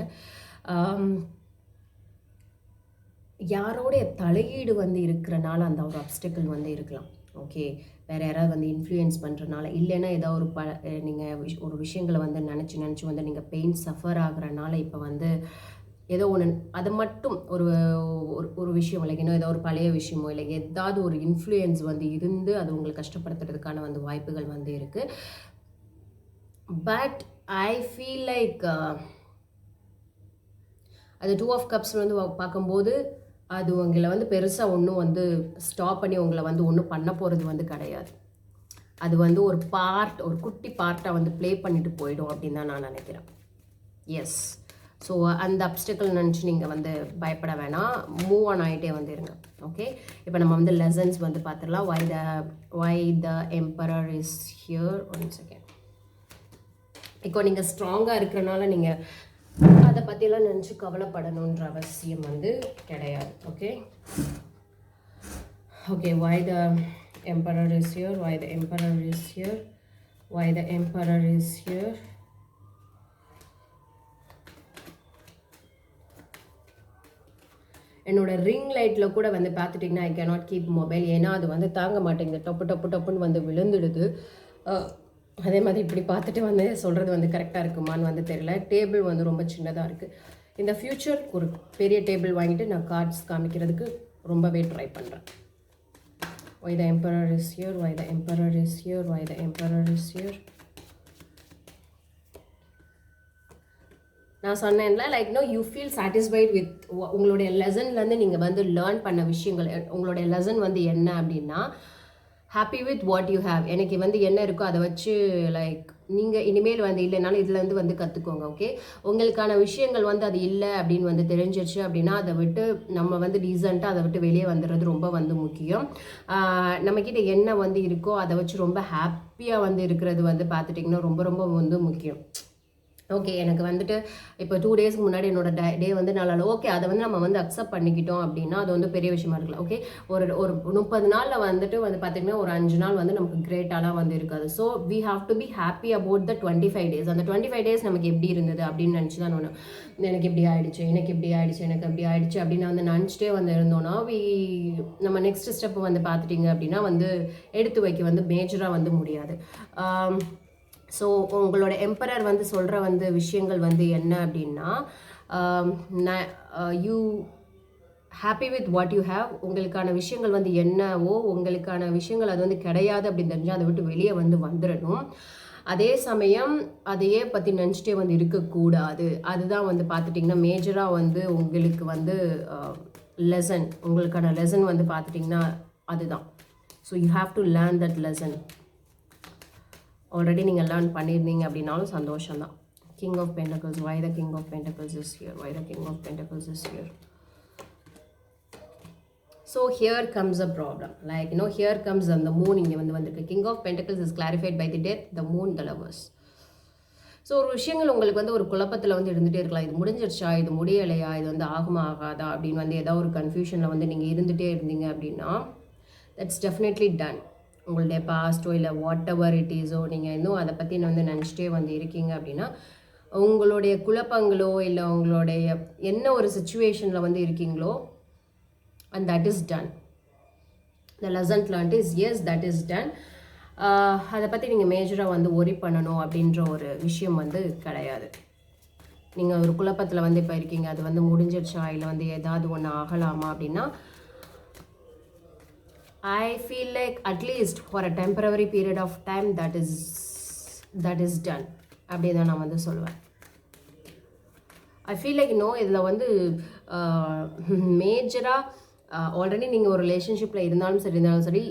யாரோடைய தலையீடு வந்து இருக்கிறனால அந்த ஒரு அப்டிக்கல் வந்து இருக்கலாம். ஓகே, வேறு யாராவது வந்து இன்ஃப்ளூயன்ஸ் பண்ணுறனால, இல்லைன்னா ஏதோ ஒரு நீங்கள் ஒரு விஷயங்களை வந்து நினச்சி வந்து நீங்கள் பெயின் சஃபர் ஆகுறனால இப்போ வந்து ஏதோ ஒன்று அது மட்டும் ஒரு விஷயம் லைக் ஏதோ ஒரு பழைய விஷயமோ இல்லை ஏதாவது ஒரு இன்ஃப்ளூயன்ஸ் வந்து இருந்து அது உங்களை கஷ்டப்படுத்துறதுக்கான வந்து வாய்ப்புகள் வந்து இருக்குது. பட் ஐ ஃபீல் லைக் அது 2 of Cups வந்து பார்க்கும்போது அது உங்களை வந்து பெருசாக ஒன்றும் வந்து ஸ்டாப் பண்ணி உங்களை வந்து ஒன்றும் பண்ண போகிறது வந்து கிடையாது. அது வந்து ஒரு குட்டி பார்ட்டாக வந்து ப்ளே பண்ணிட்டு போயிடும் அப்படின்னு தான் நான் நினைக்கிறேன். எஸ். ஸோ அந்த அப்டிக்கல் நினச்சி நீங்கள் வந்து பயப்பட வேணாம், மூவ் ஆன் ஆகிட்டே வந்து இருங்க. ஓகே, இப்போ நம்ம வந்து லெசன்ஸ் வந்து பார்த்துடலாம். Why the emperor is here. One second. இப்போ நீங்கள் ஸ்ட்ராங்காக இருக்கிறனால நீங்கள் அதை பற்றியெல்லாம் நினச்சி கவலைப்படணுன்ற அவசியம் வந்து கிடையாது. Okay okay why the emperor is here, why the emperor is here, why the emperor is here. என்னோட ரிங் லைட்டில் கூட வந்து பார்த்துட்டிங்கன்னா ஐ கேனாட் கீப் மொபைல், ஏன்னா அது வந்து தாங்க மாட்டேங்குது, டப்புன்னு வந்து விழுந்துடுது. அதே மாதிரி இப்படி பார்த்துட்டு வந்து சொல்கிறது வந்து கரெக்டாக இருக்குமான்னு வந்து தெரியல. டேபிள் வந்து ரொம்ப சின்னதாக இருக்குது. இந்த ஃப்யூச்சர் ஒரு பெரிய டேபிள் வாங்கிட்டு நான் கார்ட்ஸ் காமிக்கிறதுக்கு ரொம்பவே ட்ரை பண்ணுறேன். Why the emperor is here, why the emperor is here, why the emperor is here. நான் சொன்னேன்ல, like now you feel satisfied with உங்களுடைய லெசன்லேருந்து நீங்கள் வந்து லேர்ன் பண்ண விஷயங்கள். உங்களுடைய லெசன் வந்து என்ன அப்படின்னா, happy with what you have. எனக்கு வந்து என்ன இருக்கோ அதை வச்சு லைக் நீங்கள் இனிமேல் வந்து இல்லைனாலும் இதுலேருந்து வந்து கற்றுக்கோங்க. ஓகே, உங்களுக்கான விஷயங்கள் வந்து அது இல்லை அப்படின்னு வந்து தெரிஞ்சிருச்சு அப்படின்னா அதை விட்டு நம்ம வந்து டீசெண்டாக அதை விட்டு வெளியே வந்துடுறது ரொம்ப வந்து முக்கியம். நம்மக்கிட்ட என்ன வந்து இருக்கோ அதை வச்சு ரொம்ப ஹாப்பியாக வந்து இருக்கிறது வந்து பார்த்துட்டிங்கன்னா ரொம்ப ரொம்ப வந்து முக்கியம். ஓகே, எனக்கு வந்துட்டு இப்போ 2 டேஸ்க்கு முன்னாடி என்னோட டே வந்து நல்லா ஓகே, அதை வந்து நம்ம வந்து அக்செப்ட் பண்ணிக்கிட்டோம் அப்படின்னா அது வந்து பெரிய விஷயமா இருக்கலாம். ஓகே, ஒரு 30 நாளில் வந்துட்டு வந்து பார்த்திங்கன்னா ஒரு 5 நாள் வந்து நமக்கு கிரேட்டாலாம் வந்து இருக்காது. So we have to be happy about the 25 days. அந்த 25 டேஸ் நமக்கு எப்படி இருந்தது அப்படின்னு நினச்சி தான் ஒன்று, எனக்கு இப்படி ஆகிடுச்சு, எனக்கு இப்படி ஆகிடுச்சு, எனக்கு அப்படி ஆகிடுச்சு அப்படின்னு வந்து நினச்சிட்டே வந்து இருந்தோன்னா நம்ம நெக்ஸ்ட் ஸ்டெப் வந்து பார்த்துட்டிங்க அப்படின்னா வந்து எடுத்து வைக்க வந்து மேஜராக வந்து முடியாது. ஸோ உங்களோட எம்பரர் வந்து சொல்கிற வந்து விஷயங்கள் வந்து என்ன அப்படின்னா, you happy with what you have. உங்களுக்கான விஷயங்கள் வந்து என்னவோ உங்களுக்கான விஷயங்கள் அது வந்து கிடையாது அப்படின்னு தெரிஞ்சால் அதை விட்டு வெளியே வந்து வந்துடணும். அதே சமயம் அதையே பற்றி நினச்சிட்டே வந்து இருக்கக்கூடாது. அதுதான் வந்து பார்த்துட்டிங்கன்னா மேஜராக வந்து உங்களுக்கு வந்து லெசன், உங்களுக்கான லெசன் வந்து பார்த்துட்டிங்கன்னா அதுதான். So you have to learn that lesson. Already நீங்கள் லேர்ன் பண்ணியிருந்தீங்க அப்படின்னாலும் சந்தோஷம்தான். King of pentacles, why the king of pentacles is here, why the king of pentacles is here. So here comes a problem, like here comes அந்த moon இங்கே வந்து வந்திருக்கு. King of pentacles is clarified by the death, the moon, the lovers. So ஒரு விஷயங்கள் உங்களுக்கு வந்து ஒரு குழப்பத்தில் வந்து இருந்துகிட்டே இருக்கலாம். இது முடிஞ்சிருச்சா, இது முடியலையா, இது வந்து ஆகுமா ஆகாதா அப்படின்னு வந்து ஏதாவது ஒரு கன்ஃபியூஷனில் வந்து நீங்கள் இருந்துகிட்டே இருந்தீங்க அப்படின்னா தட்ஸ் டெஃபினெட்லி டன். உங்களுடைய பாஸ்ட்டோ இல்லை வாட் எவர் இட் இஸோ நீங்கள் இன்னும் அதை பற்றி வந்து நினச்சிட்டே வந்து இருக்கீங்க அப்படின்னா உங்களுடைய குழப்பங்களோ இல்லை உங்களுடைய என்ன ஒரு சுச்சுவேஷனில் வந்து இருக்கீங்களோ and that is done. The lesson learned is yes, that is done. அதை பற்றி நீங்கள் மேஜராக வந்து ஒரி பண்ணணும் அப்படின்ற ஒரு விஷயம் வந்து கிடையாது. நீங்கள் ஒரு குழப்பத்தில் வந்து இப்போ இருக்கீங்க, அது வந்து முடிஞ்சிருச்சா இல்லை வந்து ஏதாவது ஒன்று ஆகலாமா அப்படின்னா I feel like at least for a temporary period of time that is done அப்படி தான் நான் வந்து சொல்லுவேன். I feel like இதில் வந்து மேஜராக ஆல்ரெடி நீங்கள் ஒரு ரிலேஷன்ஷிப்பில் இருந்தாலும் சரி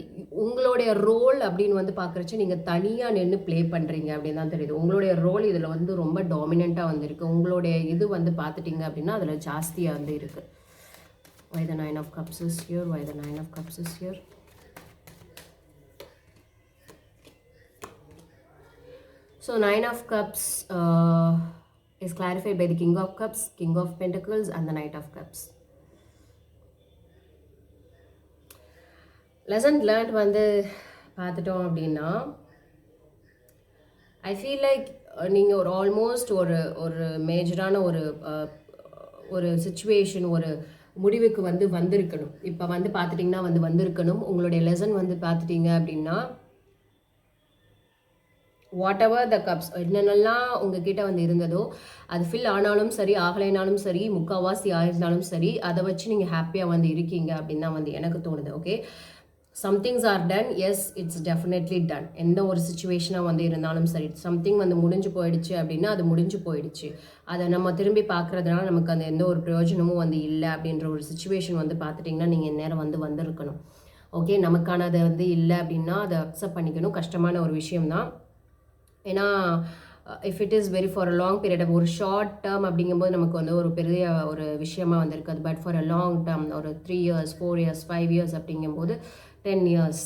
உங்களுடைய ரோல் அப்படின்னு வந்து பார்க்குறச்சு நீங்கள் தனியாக நின்று ப்ளே பண்ணுறீங்க அப்படின்னு தான் தெரியுது. உங்களுடைய ரோல் இதில் வந்து ரொம்ப டாமினண்ட்டாக வந்து இருக்குது. உங்களுடைய இது வந்து பார்த்துட்டிங்க அப்படின்னா அதில் ஜாஸ்தியாக வந்து இருக்குது. Why the 9 of cups is here, why the 9 of cups is here. So 9 of cups is clarified by the king of cups, king of pentacles and the knight of cups. lesson learned வந்து பார்த்துட்டோம் அப்படின்னா I feel like நீங்கள் ஒரு almost ஒரு மேஜரான ஒரு situation ஒரு முடிவுக்கு வந்து வந்திருக்கணும். இப்போ வந்து பார்த்துட்டிங்கன்னா வந்து வந்திருக்கணும். உங்களுடைய லெசன் வந்து பார்த்துட்டிங்க அப்படின்னா வாட் எவர் த கப்ஸ் என்னென்னலாம் உங்ககிட்ட வந்து இருந்ததோ அது ஃபில் ஆனாலும் சரி ஆகலைனாலும் சரி முக்கால்வாசி ஆயிருந்தாலும் சரி அதை வச்சு நீங்கள் ஹாப்பியாக வந்து இருக்கீங்க அப்படின்னு தான் வந்து எனக்கு தோணுது. Okay, somethings are done, yes it's definitely done. எந்த ஒரு சுச்சுவேஷனாக வந்து இருந்தாலும் சரி, சம்திங் வந்து முடிஞ்சு போயிடுச்சு அப்படின்னா அது முடிஞ்சு போயிடுச்சு. அதை நம்ம திரும்பி பார்க்குறதுனால நமக்கு அந்த எந்த ஒரு பிரயோஜனமும் வந்து இல்லை அப்படின்ற ஒரு சுச்சுவேஷன் வந்து பார்த்துட்டிங்கன்னா நீங்கள் இந்நேரம் வந்து வந்திருக்கணும். ஓகே, நமக்கானது வந்து இல்லை அப்படின்னா அதை அக்செப்ட் பண்ணிக்கணும். கஷ்டமான ஒரு விஷயம்தான். ஏன்னா if it is very for a long period, ஒரு ஷார்ட் டேர்ம் அப்படிங்கும்போது நமக்கு வந்து ஒரு பெரிய ஒரு விஷயமா வந்திருக்காது. But for a long term, ஒரு 3 years 4 years 5 years அப்படிங்கும்போது 10 years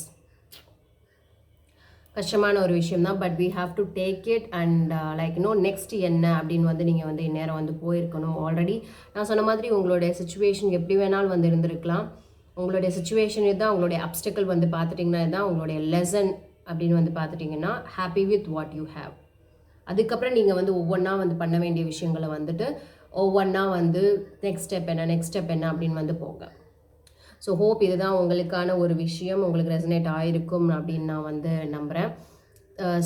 கஷ்டமான ஒரு விஷயம் தான். But we have to take it and like next என்ன அப்படின்னு வந்து நீங்கள் வந்து இந்நேரம் வந்து போயிருக்கணும். ஆல்ரெடி நான் சொன்ன மாதிரி உங்களுடைய சுச்சுவேஷன் எப்படி வேணாலும் வந்து இருந்திருக்கலாம். உங்களுடைய சுச்சுவேஷன் இதுதான், உங்களுடைய அப்டக்கிள் வந்து பார்த்துட்டிங்கன்னா இதுதான், உங்களுடைய லெசன் அப்படின்னு வந்து பார்த்துட்டிங்கன்னா happy with what you have. அதுக்கப்புறம் நீங்கள் வந்து ஒவ்வொன்றா வந்து பண்ண வேண்டிய விஷயங்களை வந்துட்டு ஒவ்வொன்றா வந்து நெக்ஸ்ட் ஸ்டெப் என்ன அப்படின்னு வந்து போங்க. ஸோ ஹோப் இதுதான் உங்களுக்கான ஒரு விஷயம் உங்களுக்கு ரெசனேட் ஆகிருக்கும் அப்படின்னு நான் வந்து நம்புகிறேன்.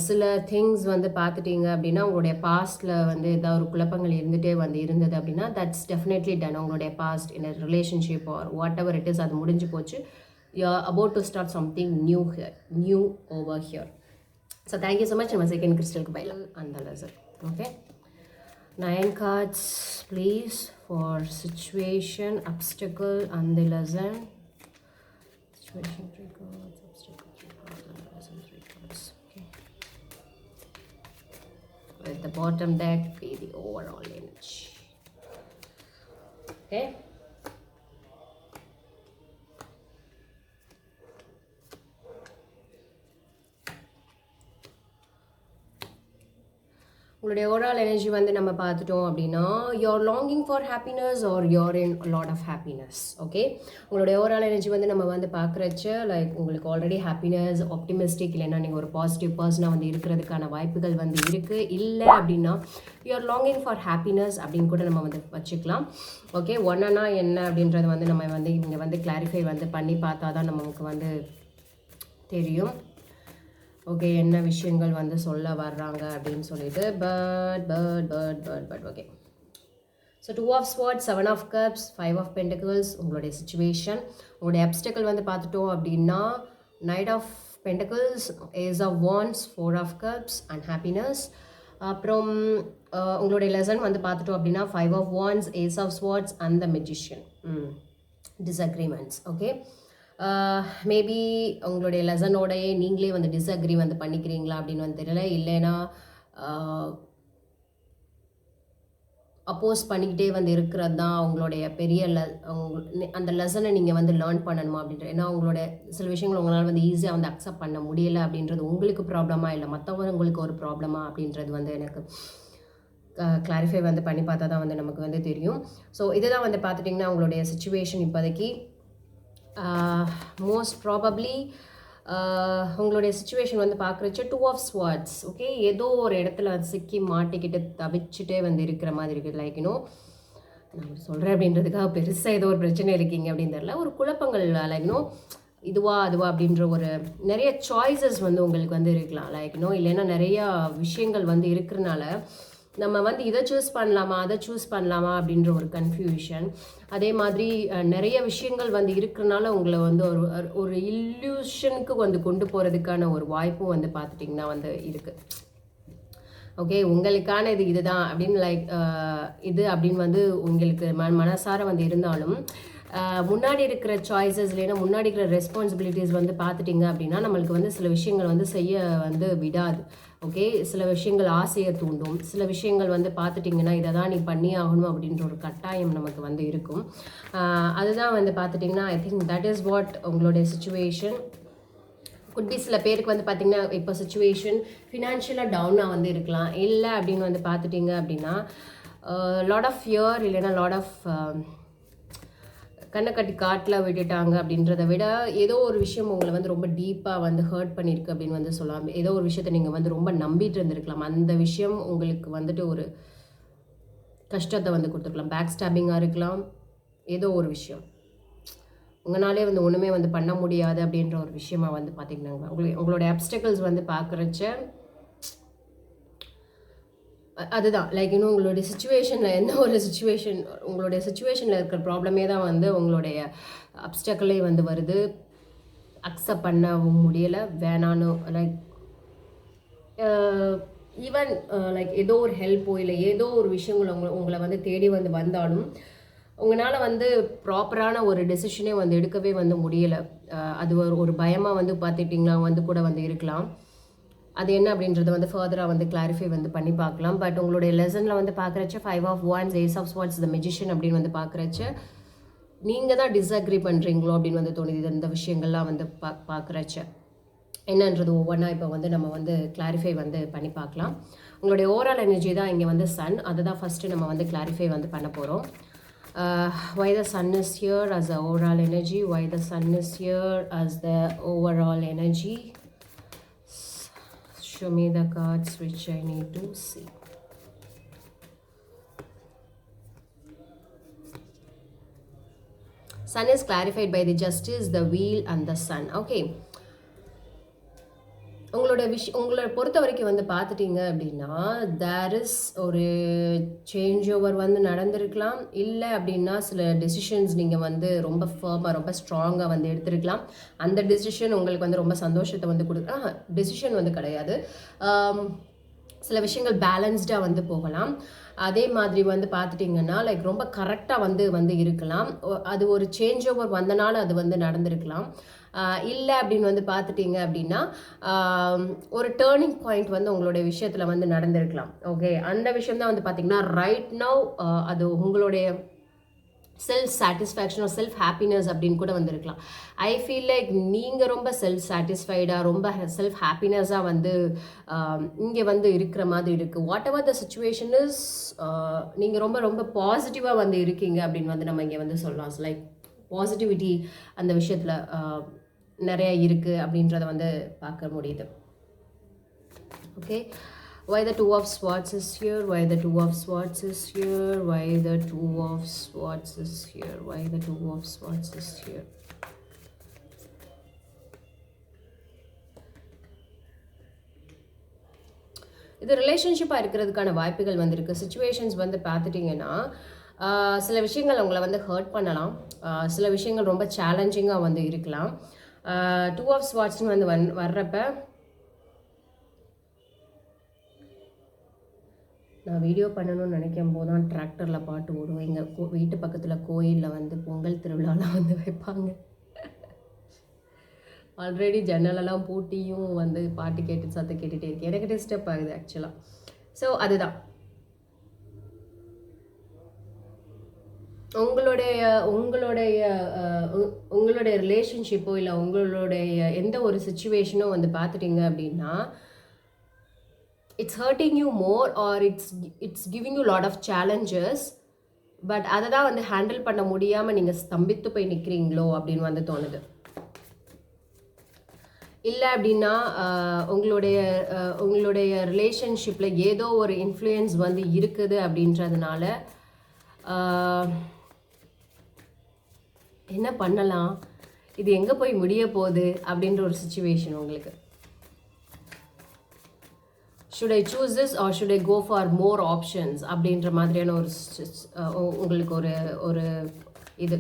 சில திங்ஸ் வந்து பார்த்துட்டிங்க அப்படின்னா உங்களுடைய பாஸ்ட்டில் வந்து ஏதாவது ஒரு குழப்பங்கள் இருந்துகிட்டே வந்து இருந்தது அப்படின்னா தட்ஸ் டெஃபினெட்லி டன். உங்களுடைய past in relationship or whatever it is அது முடிஞ்சு போச்சு. You are about to start something new over here. So thank you so much. நம்ம second crystal க்கு பைல அந்த lesson. Okay. 9 cards please for situation, obstacle and the lesson. Situation 3 cards, obstacle 3 cards and the lesson 3 cards. Okay. With the bottom deck be the overall image. Okay. உங்களுடைய overall energy வந்து நம்ம பார்த்துட்டோம் அப்படின்னா you're longing for happiness or you're in lot of happiness. Okay, உங்களுடைய overall energy வந்து நம்ம வந்து பார்க்குறச்ச லைக் உங்களுக்கு ஆல்ரெடி ஹாப்பினஸ், ஆப்டிமிஸ்டிக், இல்லைன்னா நீங்கள் ஒரு பாசிட்டிவ் பர்சனாக வந்து இருக்கிறதுக்கான வாய்ப்புகள் வந்து இருக்குது. இல்லை அப்படின்னா யூஆர் லாங்கிங் ஃபார் ஹாப்பினஸ் அப்படின்னு கூட நம்ம வந்து வச்சுக்கலாம். ஓகே, ஒன்றுனா என்ன அப்படின்றது வந்து நம்ம வந்து இங்கே வந்து கிளாரிஃபை வந்து பண்ணி பார்த்தா தான் நமக்கு வந்து தெரியும். ஓகே, என்ன விஷயங்கள் வந்து சொல்ல வர்றாங்க அப்படின்னு சொல்லிட்டு. But okay. So 2 of Swords, 7 of Cups, 5 of Pentacles உங்களுடைய சுச்சுவேஷன். உங்களுடைய அப்டக்கிள் வந்து பார்த்துட்டோம் அப்படின்னா Knight of Pentacles, Ace of Wands, 4 of Cups and Happiness. அப்புறம் உங்களுடைய லெசன் வந்து பார்த்துட்டோம் அப்படின்னா 5 of Wands, Ace of Swords and the Magician. Disagreements. Okay, maybe உங்களுடைய லெசனோடையே நீங்களே வந்து டிஸ்அக்ரி வந்து பண்ணிக்கிறீங்களா அப்படின்னு வந்து தெரியல. இல்லைன்னா அப்போஸ் பண்ணிக்கிட்டே வந்து இருக்கிறது தான் உங்களுடைய பெரிய அந்த லெசனை நீங்கள் வந்து லேர்ன் பண்ணணுமா அப்படின்ற. ஏன்னா உங்களோட சில விஷயங்கள் உங்களால் வந்து ஈஸியாக வந்து அக்செப்ட் பண்ண முடியலை அப்படின்றது உங்களுக்கு ப்ராப்ளமா இல்லை மற்றவங்களுக்கு ஒரு ப்ராப்ளமா அப்படின்றது வந்து எனக்கு கிளாரிஃபை வந்து பண்ணி பார்த்தா தான் வந்து நமக்கு வந்து தெரியும். ஸோ இதுதான் வந்து பார்த்துட்டிங்கன்னா உங்களுடைய சுச்சுவேஷன் இப்போதைக்கு. மோஸ்ட் ப்ராபப்ளி உங்களுடைய சுச்சுவேஷன் வந்து பார்க்குறச்ச 2 of Swords. ஓகே, ஏதோ ஒரு இடத்துல சிக்கி மாட்டிக்கிட்டு தவிச்சுட்டே வந்து இருக்கிற மாதிரி இருக்குது. லைக் நான் சொல்கிறேன் அப்படின்றதுக்காக பெருசாக ஏதோ ஒரு பிரச்சனை இருக்கீங்க அப்படின்னு தெரியல. ஒரு குழப்பங்கள் லைக் இதுவா அதுவா அப்படின்ற ஒரு நிறைய சாய்ஸஸ் வந்து உங்களுக்கு வந்து இருக்கலாம். லைக் இல்லைன்னா நிறையா விஷயங்கள் வந்து இருக்கிறனால நம்ம வந்து இதை சூஸ் பண்ணலாமா அதை சூஸ் பண்ணலாமா அப்படின்ற ஒரு கன்ஃபியூஷன். அதே மாதிரி நிறைய விஷயங்கள் வந்து இருக்கிறனால உங்களை வந்து ஒரு இல்யூஷனுக்கு வந்து கொண்டு போகிறதுக்கான ஒரு வாய்ப்பும் வந்து பார்த்துட்டிங்கன்னா வந்து இருக்குது. ஓகே, உங்களுக்கான இதுதான் அப்படின்னு லைக் இது அப்படின்னு வந்து உங்களுக்கு மனசார வந்து இருந்தாலும் முன்னாடி இருக்கிற சாய்ஸஸ் இல்லைன்னா முன்னாடி இருக்கிற ரெஸ்பான்சிபிலிட்டிஸ் வந்து பார்த்துட்டிங்க அப்படின்னா நம்மளுக்கு வந்து சில விஷயங்கள் வந்து செய்ய வந்து விடாது. ஓகே, சில விஷயங்கள் ஆசையை தூண்டும். சில விஷயங்கள் வந்து பார்த்துட்டிங்கன்னா இதை தான் நீ பண்ணி ஆகணும் அப்படின்ற ஒரு கட்டாயம் நமக்கு வந்து இருக்கும். அதுதான் வந்து பார்த்துட்டிங்கன்னா I think that is what உங்களுடைய சுச்சுவேஷன் குட் பி. சில பேருக்கு வந்து பார்த்திங்கன்னா இப்போ சுச்சுவேஷன் ஃபினான்ஷியலாக டவுனாக வந்து இருக்கலாம். இல்லை அப்படின்னு வந்து பார்த்துட்டிங்க அப்படின்னா லாட் ஆஃப் ஃபியர், இல்லைன்னா லாட் ஆஃப் கண்ணை கட்டி காட்டில் விட்டுட்டாங்க அப்படின்றத விட ஏதோ ஒரு விஷயம் உங்களை வந்து ரொம்ப டீப்பாக வந்து ஹர்ட் பண்ணியிருக்கு அப்படின்னு வந்து சொல்லலாம். ஏதோ ஒரு விஷயத்தை நீங்கள் வந்து ரொம்ப நம்பிட்டு இருந்திருக்கலாம். அந்த விஷயம் உங்களுக்கு வந்துட்டு ஒரு கஷ்டத்தை வந்து கொடுத்துருக்கலாம். பேக் ஸ்டாபிங்காக இருக்கலாம். ஏதோ ஒரு விஷயம் உங்களாலே வந்து ஒன்றுமே வந்து பண்ண முடியாது அப்படின்ற ஒரு விஷயமா வந்து பார்த்திங்கன்னா உங்களுடைய அப்டக்கிள்ஸ் வந்து பார்க்குறச்ச அதுதான் லைக் உங்களுடைய சுச்சுவேஷனில் என்ன ஒரு சுச்சுவேஷன் உங்களுடைய சுச்சுவேஷனில் இருக்கிற ப்ராப்ளமே தான் வந்து உங்களுடைய அப்டக்கிளே வந்து வருது. அக்செப்ட் பண்ணவும் முடியலை, வேணான்னு லைக் ஈவன் லைக் ஏதோ ஒரு ஹெல்ப்போ இல்லை ஏதோ ஒரு விஷயங்கள் உங்களை வந்து தேடி வந்தாலும் உங்களால் வந்து ப்ராப்பரான ஒரு டெசிஷனே வந்து எடுக்கவே வந்து முடியலை. அது ஒரு பயமாக வந்து பார்த்துட்டிங்களா வந்து கூட வந்து இருக்கலாம். அது என்ன அப்படின்றத வந்து ஃபர்தராக வந்து கிளாரிஃபை வந்து பண்ணி பார்க்கலாம். பட் உங்களுடைய லெசனில் வந்து பார்க்குறச்ச 5 of Wands, Ace of Swords, the magician அப்படின்னு வந்து பார்க்குறச்ச நீங்கள் தான் டிஸ்அக்ரி பண்ணுறீங்களோ அப்படின்னு வந்து தோணுது. இந்த விஷயங்கள்லாம் வந்து பார்க்குறச்ச என்னன்றது ஒவ்வொன்றா இப்போ வந்து நம்ம வந்து கிளாரிஃபை வந்து பண்ணி பார்க்கலாம். உங்களுடைய ஓவரால் எனர்ஜி தான் இங்கே வந்து சன், அதை தான் ஃபஸ்ட்டு நம்ம வந்து கிளாரிஃபை வந்து பண்ண போகிறோம். Why the sun is here as the overall energy, why the sun is here as the overall energy. Show me the cards which I need to see. Sun is clarified by the justice, the wheel and the sun. Okay, உங்களை பொறுத்த வரைக்கும் வந்து பார்த்துட்டிங்க அப்படின்னா there is ஒரு change over வந்து நடந்திருக்கலாம். இல்லை அப்படின்னா சில டெசிஷன்ஸ் நீங்கள் வந்து ரொம்ப ஃபர்மாக ரொம்ப ஸ்ட்ராங்காக வந்து எடுத்திருக்கலாம். அந்த டெசிஷன் உங்களுக்கு வந்து ரொம்ப சந்தோஷத்தை வந்து டெசிஷன் வந்து கிடையாது, சில விஷயங்கள் பேலன்ஸ்டாக வந்து போகலாம். அதே மாதிரி வந்து பார்த்துட்டிங்கன்னா லைக் ரொம்ப கரெக்டாக வந்து இருக்கலாம். அது ஒரு சேஞ்ச் ஓவர் வந்தனால அது வந்து நடந்திருக்கலாம். இல்லை அப்படின்னு வந்து பார்த்துட்டிங்க அப்படின்னா ஒரு டேர்னிங் பாயிண்ட் வந்து உங்களுடைய விஷயத்தில் வந்து நடந்திருக்கலாம். ஓகே, அந்த விஷயம் தான் வந்து பார்த்திங்கன்னா ரைட் நவ் அது உங்களுடைய செல்ஃப் சாட்டிஸ்ஃபேக்ஷன், செல்ஃப் ஹாப்பினஸ் அப்படின்னு கூட வந்திருக்கலாம். ஐ ஃபீல் லைக் நீங்கள் ரொம்ப செல்ஃப் சாட்டிஸ்ஃபைடாக ரொம்ப செல்ஃப் ஹாப்பினஸாக வந்து இங்கே வந்து இருக்கிற மாதிரி இருக்குது. What ever the situation is, நீங்கள் ரொம்ப ரொம்ப பாசிட்டிவாக வந்து இருக்கீங்க அப்படின்னு வந்து நம்ம இங்கே வந்து சொல்லலாம். லைக் பாசிட்டிவிட்டி அந்த விஷயத்தில் நிறைய இருக்குது அப்படின்றத வந்து பார்க்க முடியுது. Okay, why the two of swords is here, why the two of swords is here, why the two of swords is here, why the two of swords is here. இது ரிலேஷன்ஷிப்பாக இருக்கிறதுக்கான வாய்ப்புகள் வந்திருக்கு. சிச்சுவேஷன்ஸ் வந்து பார்த்துட்டிங்கன்னா சில விஷயங்கள் உங்களை வந்து ஹர்ட் பண்ணலாம், சில விஷயங்கள் ரொம்ப சேலஞ்சிங்காக வந்து இருக்கலாம். டூ ஆஃப் ஸ்வாட்ஸ்னு வந்து வர்றப்ப நான் வீடியோ பண்ணணும்னு நினைக்கும் போது தான் டிராக்டரில் பாட்டு ஓடும். எங்கள் வீட்டு பக்கத்தில் கோயிலில் வந்து பொங்கல் திருவிழாலாம் வந்து வைப்பாங்க. ஆல்ரெடி ஜன்னலெல்லாம் பூட்டியும் வந்து பாட்டு கேட்டு சத்தம் கேட்டுகிட்டே இருக்கேன், எனக்கு டிஸ்டர்ப் ஆகுது ஆக்சுவலாக. ஸோ அதுதான் உங்களுடைய ரிலேஷன்ஷிப்போ இல்லை உங்களுடைய எந்த ஒரு சிச்சுவேஷனோ வந்து பார்த்துட்டிங்க அப்படின்னா it's hurting you more or it's giving you lot of challenges. But அதை தான் வந்து ஹேண்டில் பண்ண முடியாமல் நீங்கள் ஸ்தம்பித்து போய் நிற்கிறீங்களோ அப்படின்னு வந்து தோணுது. இல்லை அப்படின்னா உங்களுடைய ரிலேஷன்ஷிப்பில் ஏதோ ஒரு இன்ஃப்ளூயன்ஸ் வந்து இருக்குது அப்படின்றதுனால என்ன பண்ணலாம், இது எங்கே போய் முடிய போகுது அப்படின்ற ஒரு சிச்சுவேஷன் உங்களுக்கு. should I choose this or should I go for more options அப்படின்ற மாதிரியான ஒரு உங்களுக்கு ஒரு இது.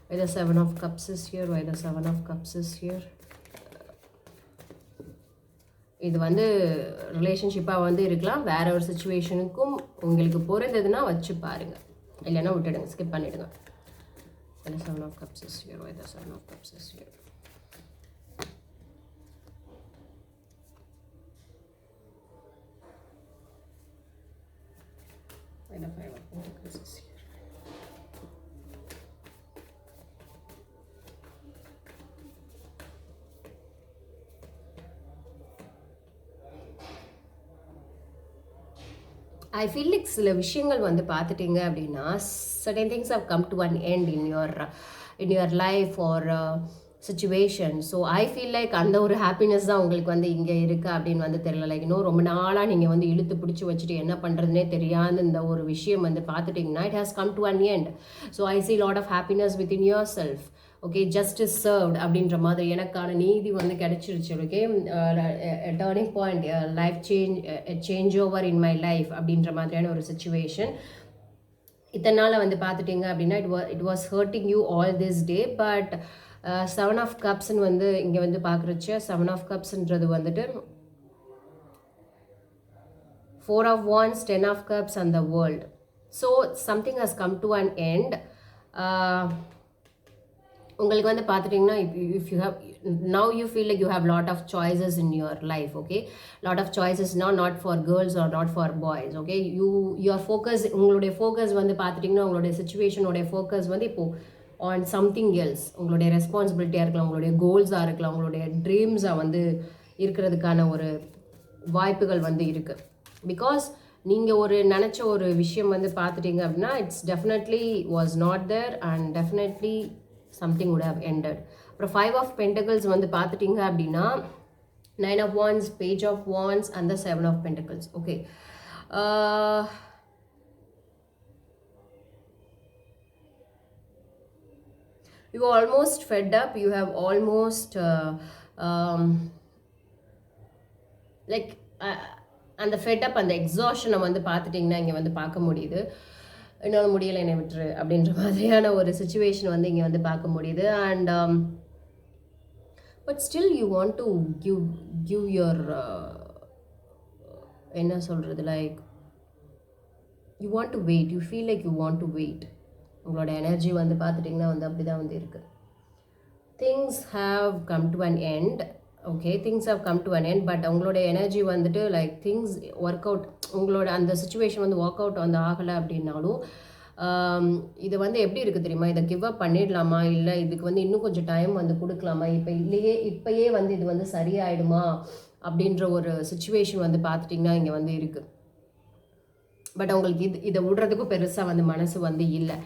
why the 7 of cups is here, why the 7 of cups is here. இது வந்து ரிலேஷன்ஷிப்பாக வந்து இருக்கலாம், வேற ஒரு சிச்சுவேஷனுக்கும் உங்களுக்கு பொருந்ததுன்னா வச்சு பாருங்க, இல்லைன்னா விட்டுடுங்க, ஸ்கிப் பண்ணிடுங்க. why the 7 of cups is here, why the 7 of cups is here. why the 5 of pentacles is here. I feel like சில விஷயங்கள் வந்து பார்த்துட்டிங்க அப்படின்னா certain things have come to an end in your life or situation. So I feel like அந்த ஒரு happiness தான் உங்களுக்கு வந்து இங்கே இருக்குது அப்படின்னு வந்து தெரியல. லைக் இன்னும் ரொம்ப நாளாக நீங்கள் வந்து இழுத்து பிடிச்சி வச்சுட்டு என்ன பண்ணுறதுனே தெரியாத இந்த ஒரு விஷயம் வந்து பார்த்துட்டிங்கன்னா it has come to an end. So I see lot of happiness within yourself. Okay, justice served அப்படின்ற மாதிரி எனக்கான நீதி வந்து கிடைச்சிருச்சு. Okay, turning point, life change over in my life அப்படின்ற மாதிரியான ஒரு சிச்சுவேஷன். இத்தனை நாள் வந்து பார்த்துட்டிங்க அப்படின்னா it was hurting you all this day. But seven of கப்ஸ்ன்னு வந்து இங்கே வந்து பார்க்குறச்சு செவன் ஆஃப் கப்ஸ்ன்றது வந்துட்டு 4 of Wands, 10 of Cups and the World. So something has come to an end. உங்களுக்கு வந்து பார்த்துட்டிங்கன்னா if you have now you feel like you have lot of choices in your life, okay, lot of choices now, not for girls or not for boys, okay, your focus உங்களுடைய focus வந்து பார்த்துட்டிங்கன்னா உங்களுடைய situationோடைய focus வந்து இப்போ on something else. உங்களுடைய ரெஸ்பான்சிபிலிட்டியாக இருக்கலாம், உங்களுடைய கோல்ஸாக இருக்கலாம், உங்களுடைய ட்ரீம்ஸாக வந்து இருக்கிறதுக்கான ஒரு வாய்ப்புகள் வந்து இருக்குது. பிகாஸ் நீங்கள் ஒரு நினச்ச ஒரு விஷயம் வந்து பார்த்துட்டிங்க அப்படின்னா it's definitely was not there and definitely something would have ended. அப்புறம் 5 of Pentacles வந்து பார்த்துட்டிங்க அப்படின்னா 9 of Wands, Page of Wands and the 7 of Pentacles. Okay, you are almost fed up, you have almost like அந்த fed up அந்த எக்ஸாஷனை வந்து பார்த்துட்டிங்கன்னா இங்கே வந்து பார்க்க முடியுது. என்னால் முடியலை, என்னை விட்டுரு அப்படின்ற மாதிரியான ஒரு சுச்சுவேஷன் வந்து இங்கே வந்து பார்க்க முடியுது. And but still you want to give your என்ன சொல்கிறது, like you want to wait, you feel like you want to wait. உங்களோட எனர்ஜி வந்து பார்த்துட்டிங்கன்னா வந்து அப்படி தான் வந்து இருக்குது. Things have come to an end. Okay, things have come to an end. But உங்களோட எனர்ஜி வந்துட்டு லைக் திங்ஸ் ஒர்க் அவுட், உங்களோட அந்த சுச்சுவேஷன் வந்து ஒர்க் அவுட் வந்து ஆகலை அப்படின்னாலும் இது வந்து எப்படி இருக்குது தெரியுமா, இதை கிவ் அப் பண்ணிடலாமா, இல்லை இதுக்கு வந்து இன்னும் கொஞ்சம் டைம் வந்து கொடுக்கலாமா, இப்போயே வந்து இது வந்து சரியாயிடுமா அப்படின்ற ஒரு சுச்சுவேஷன் வந்து பார்த்துட்டிங்கன்னா இங்கே வந்து இருக்குது. பட் உங்களுக்கு இதை விடுறதுக்கும் பெருசாக வந்து மனசு வந்து இல்லை.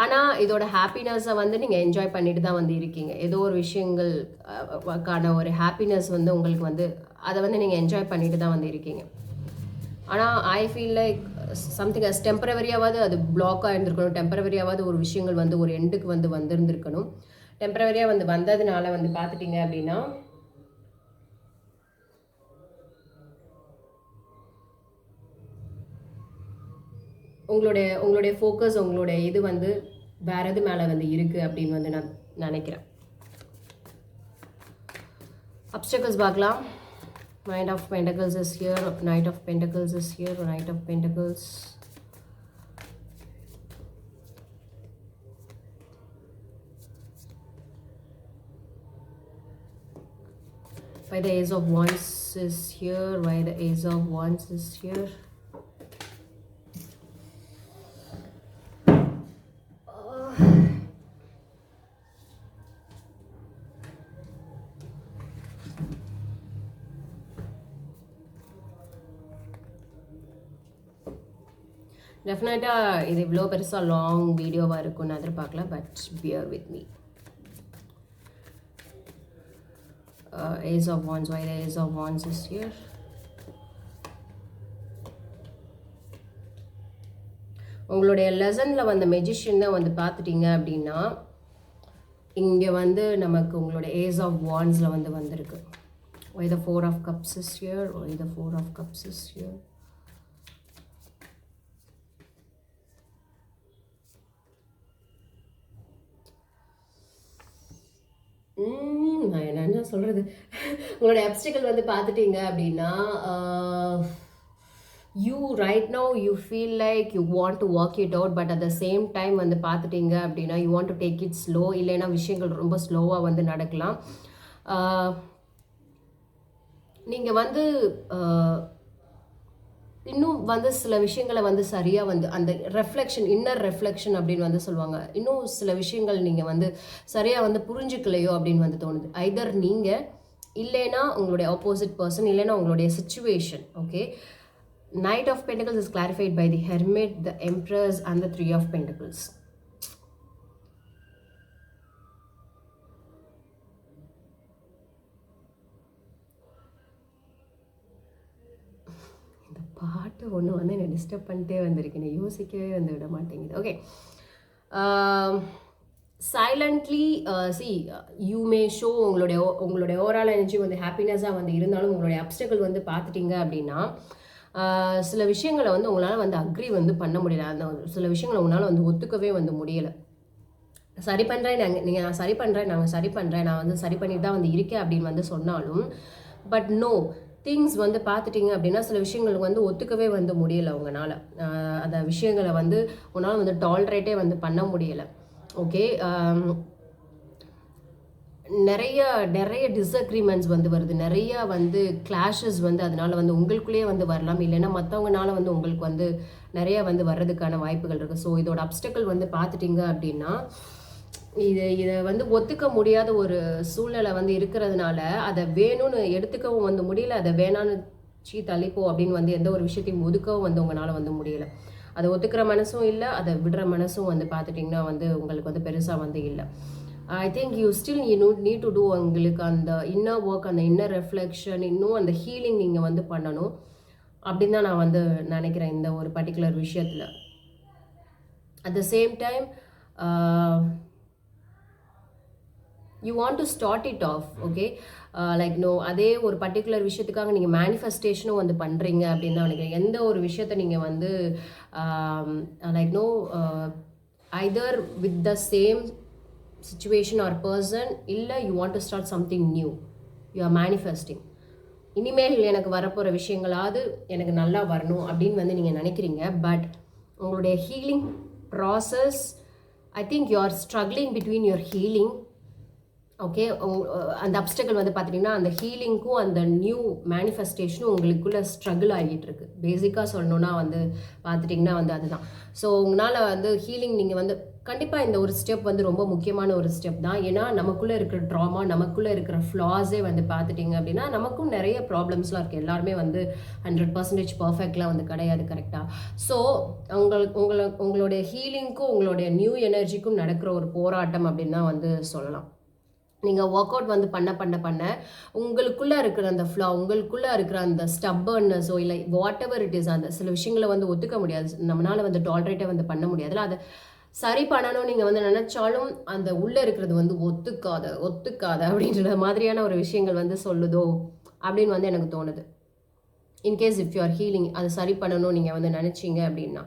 ஆனால் இதோட ஹாப்பினஸை வந்து நீங்கள் என்ஜாய் பண்ணிட்டு தான் வந்து இருக்கீங்க. ஏதோ ஒரு விஷயங்களுக்கான ஒரு ஹாப்பினஸ் வந்து உங்களுக்கு வந்து அதை வந்து நீங்கள் என்ஜாய் பண்ணிட்டு தான் வந்து இருக்கீங்க. ஆனால் I feel like something as டெம்பரவரியாவது அது பிளாக்காக இருந்திருக்கணும், டெம்பரவரியாவது ஒரு விஷயங்கள் வந்து ஒரு எண்டுக்கு வந்து வந்திருந்துருக்கணும். டெம்பரவரியாக வந்து வந்ததுனால வந்து பார்த்துட்டிங்க அப்படின்னா உங்களுடைய ஃபோக்கஸ், உங்களுடைய இது வந்து வேற எது மேலே வந்து இருக்குது அப்படின்னு வந்து நான் நினைக்கிறேன். அப்டக்கிள்ஸ் பார்க்கலாம். Knight of Pentacles is here, Knight of Pentacles is here, Knight of Pentacles. Why the Ace of Wands is here, why the Ace of Wands is here. டெஃபினட்டாக இது இவ்வளோ பெருசாக லாங் வீடியோவாக இருக்கும்னு எதிர்பார்க்கல, but bear with me. Ace of Wands, why the Ace of Wands is here. உங்களுடைய லெசனில் வந்த மெஜிஷியன் தான் வந்து பார்த்துட்டிங்க அப்படின்னா இங்கே வந்து நமக்கு உங்களோட Ace of Wandsல வந்து வந்திருக்கு. Why the 4 of Cups is here, why the 4 of Cups is here. நான் என்ன சொல்கிறது, உங்களோட அப்டிக்கல் வந்து பார்த்துட்டிங்க அப்படின்னா you right now you feel like you want to work it out, but at the same time வந்து பார்த்துட்டிங்க அப்படின்னா you want to take it slow, இல்லைன்னா விஷயங்கள் ரொம்ப ஸ்லோவாக வந்து நடக்கலாம். நீங்கள் வந்து இன்னும் வந்து சில விஷயங்களை வந்து சரியாக வந்து அந்த ரெஃப்ளெக்ஷன், இன்னர் ரெஃப்ளெக்ஷன் அப்படின்னு வந்து சொல்லுவாங்க. இன்னும் சில விஷயங்கள் நீங்கள் வந்து சரியாக வந்து புரிஞ்சுக்கலையோ அப்படின்னு வந்து தோணுது. ஐதர் நீங்கள் இல்லைன்னா உங்களுடைய ஆப்போசிட் பர்சன், இல்லைன்னா உங்களுடைய situation. Okay, Knight of Pentacles is clarified by the Hermit, the Empress and the 3 of Pentacles. பாட்டு ஒன்று வந்து என்னை டிஸ்டர்ப் பண்ணிட்டே வந்திருக்கேன், யோசிக்கவே வந்து விட மாட்டேங்குது. Okay, silently C you may show உங்களுடைய ஓவரால் எனர்ஜி வந்து ஹாப்பினஸாக வந்து இருந்தாலும் உங்களுடைய அப்டக்கிள் வந்து பார்த்துட்டிங்க அப்படின்னா சில விஷயங்களை வந்து உங்களால் வந்து அக்ரி வந்து பண்ண முடியல, அந்த சில விஷயங்களை உங்களால் வந்து ஒத்துக்கவே வந்து முடியலை. சரி பண்ணுறேன் நீங்கள் நான் சரி பண்ணுறேன் நான் வந்து சரி பண்ணிட்டு தான் வந்து இருக்கேன் அப்படின்னு வந்து சொன்னாலும், பட் நோ திங்ஸ் வந்து பார்த்துட்டிங்க அப்படின்னா சில விஷயங்களுக்கு வந்து ஒத்துக்கவே வந்து முடியலை உங்களால். அந்த விஷயங்களை வந்து உன்னால் வந்து டாலரேட்டே வந்து பண்ண முடியலை. ஓகே, நிறைய நிறைய டிஸ்அக்ரிமெண்ட்ஸ் வந்து வருது, நிறைய வந்து கிளாஷஸ் வந்து அதனால வந்து உங்களுக்குள்ளேயே வந்து வரலாம், இல்லைன்னா மற்றவங்கனால வந்து உங்களுக்கு வந்து நிறைய வந்து வர்றதுக்கான வாய்ப்புகள் இருக்குது. ஸோ இதோட அப்டக்கிள் வந்து பார்த்துட்டிங்க அப்படின்னா இதை வந்து ஒத்துக்க முடியாத ஒரு சூழ்நிலை வந்து இருக்கிறதுனால அதை வேணும்னு எடுத்துக்கவும் வந்து முடியல, அதை வேணான்னு தள்ளிப்போ அப்படின்னு வந்து எந்த ஒரு விஷயத்தையும் ஒதுக்கவும் வந்து உங்களால் வந்து முடியல. அதை ஒத்துக்கிற மனசும் இல்லை, அதை விடுற மனசும் வந்து பார்த்துட்டிங்கன்னா வந்து உங்களுக்கு வந்து பெருசாக வந்து இல்லை. I think you still need to do. உங்களுக்கு அந்த இன்னர் ஒர்க், அந்த இன்னர் ரெஃப்ளெக்ஷன், இன்னும் அந்த ஹீலிங் நீங்கள் வந்து பண்ணணும் அப்படின்னு தான் நான் வந்து நினைக்கிறேன் இந்த ஒரு பர்டிகுலர் விஷயத்தில். At the same time you want to start it off. Okay, like now அதே ஒரு பர்டிகுலர் விஷயத்துக்காக நீங்கள் மேனிஃபெஸ்டேஷனும் வந்து பண்ணுறீங்க அப்படின்னு தான் நினைக்கிறேன். எந்த ஒரு விஷயத்தை நீங்கள் வந்து like now either with the same situation or person, இல்லை you want to start something new, you are manifesting. இனிமேல் எனக்கு வரப்போகிற விஷயங்களாவது எனக்கு நல்லா வரணும் அப்படின்னு வந்து நீங்கள் நினைக்கிறீங்க. பட் உங்களுடைய healing process, I think you are struggling between your healing. Okay, அந்த அப்டக்கிள் வந்து பார்த்திங்கன்னா அந்த ஹீலிங்க்கும் அந்த நியூ மேனிஃபெஸ்டேஷனும் உங்களுக்குள்ளே ஸ்ட்ரகிள் ஆகிட்டு இருக்கு. பேசிக்காக சொல்லணுன்னா வந்து பார்த்துட்டிங்கன்னா வந்து அதுதான். ஸோ உங்களால் வந்து ஹீலிங் நீங்கள் வந்து கண்டிப்பாக இந்த ஒரு ஸ்டெப் வந்து ரொம்ப முக்கியமான ஒரு ஸ்டெப் தான். ஏன்னா நமக்குள்ளே இருக்கிற ட்ராமா, நமக்குள்ளே இருக்கிற ஃப்ளாஸே வந்து பார்த்துட்டிங்க அப்படின்னா நமக்கும் நிறைய ப்ராப்ளம்ஸ்லாம் இருக்குது. எல்லாருமே வந்து 100% பர்ஃபெக்ட்லாம் வந்து கிடையாது, கரெக்டாக. ஸோ உங்களுடைய ஹீலிங்க்கும் உங்களுடைய நியூ எனர்ஜிக்கும் நடக்கிற ஒரு போராட்டம் அப்படின்னு தான் வந்து சொல்லலாம். நீங்கள் ஒர்க் அவுட் வந்து பண்ண உங்களுக்குள்ளே இருக்கிற அந்த ஃப்ளா, உங்களுக்குள்ளே இருக்கிற அந்த ஸ்டப்பர்னஸோ இல்லை வாட் எவர் இட் இஸ், அந்த சில விஷயங்களை வந்து ஒத்துக்க முடியாது, நம்மளால் வந்து டாலரேட்டே வந்து பண்ண முடியாதுல்ல. அதை சரி பண்ணணும் நீங்கள் வந்து நினச்சாலும் அந்த உள்ளே இருக்கிறது வந்து ஒத்துக்காத அப்படின்ற மாதிரியான ஒரு விஷயங்கள் வந்து சொல்லுதோ அப்படின்னு வந்து எனக்கு தோணுது. In case if you are healing, அதை சரி பண்ணணும் நீங்கள் வந்து நினச்சிங்க அப்படின்னா.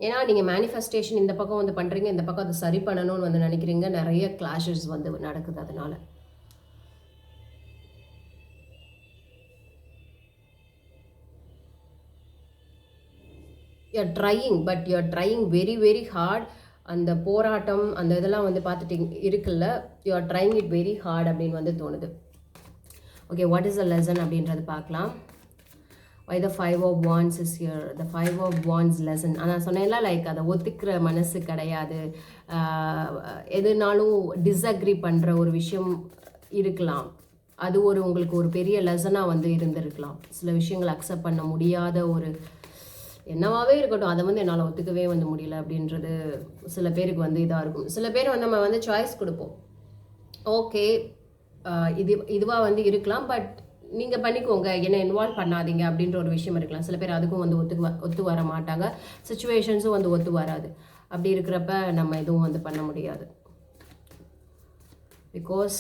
ஏன்னா நீங்கள் மேனிஃபெஸ்டேஷன் இந்த பக்கம் வந்து பண்ணுறீங்க, இந்த பக்கம் அதை சரி பண்ணணும்னு வந்து நினைக்கிறீங்க, நிறைய கிளாஷஸ் வந்து நடக்குது. அதனால you're trying, but you're trying very very hard. அந்த போராட்டம் அந்த இதெல்லாம் வந்து பார்த்துட்டு இருக்குல்ல, you're trying it very hard அப்படின்னு வந்து தோணுது. Okay, what is the lesson அப்படின்றது பார்க்கலாம். why the 5 of wands is here. the 5 of wands lesson, நான் சொன்னேன்ல, லைக் அதை ஒத்துக்கிற மனசு கிடையாது, எதுனாலும் டிஸ்அக்ரி பண்ணுற ஒரு விஷயம் இருக்கலாம். அது உங்களுக்கு ஒரு பெரிய லெசனாக வந்து இருந்திருக்கலாம். சில விஷயங்களை அக்செப்ட் பண்ண முடியாத ஒரு என்னவாகவே இருக்கட்டும், அதை வந்து என்னால் ஒத்துக்கவே வந்து முடியல அப்படின்றது சில பேருக்கு வந்து இதாக இருக்கும். சில பேர் வந்து நம்ம வந்து சாய்ஸ் கொடுப்போம், ஓகே இதுவாக வந்து இருக்கலாம், பட் நீங்கள் பண்ணிக்கோங்க, என்னை இன்வால்வ் பண்ணாதீங்க அப்படின்ற ஒரு விஷயம் இருக்கலாம். சில பேர் அதுக்கும் வந்து ஒத்து வர மாட்டாங்க, சுச்சுவேஷன்ஸும் வந்து ஒத்து வராது. அப்படி இருக்கிறப்ப நம்ம எதுவும் வந்து பண்ண முடியாது. பிகாஸ்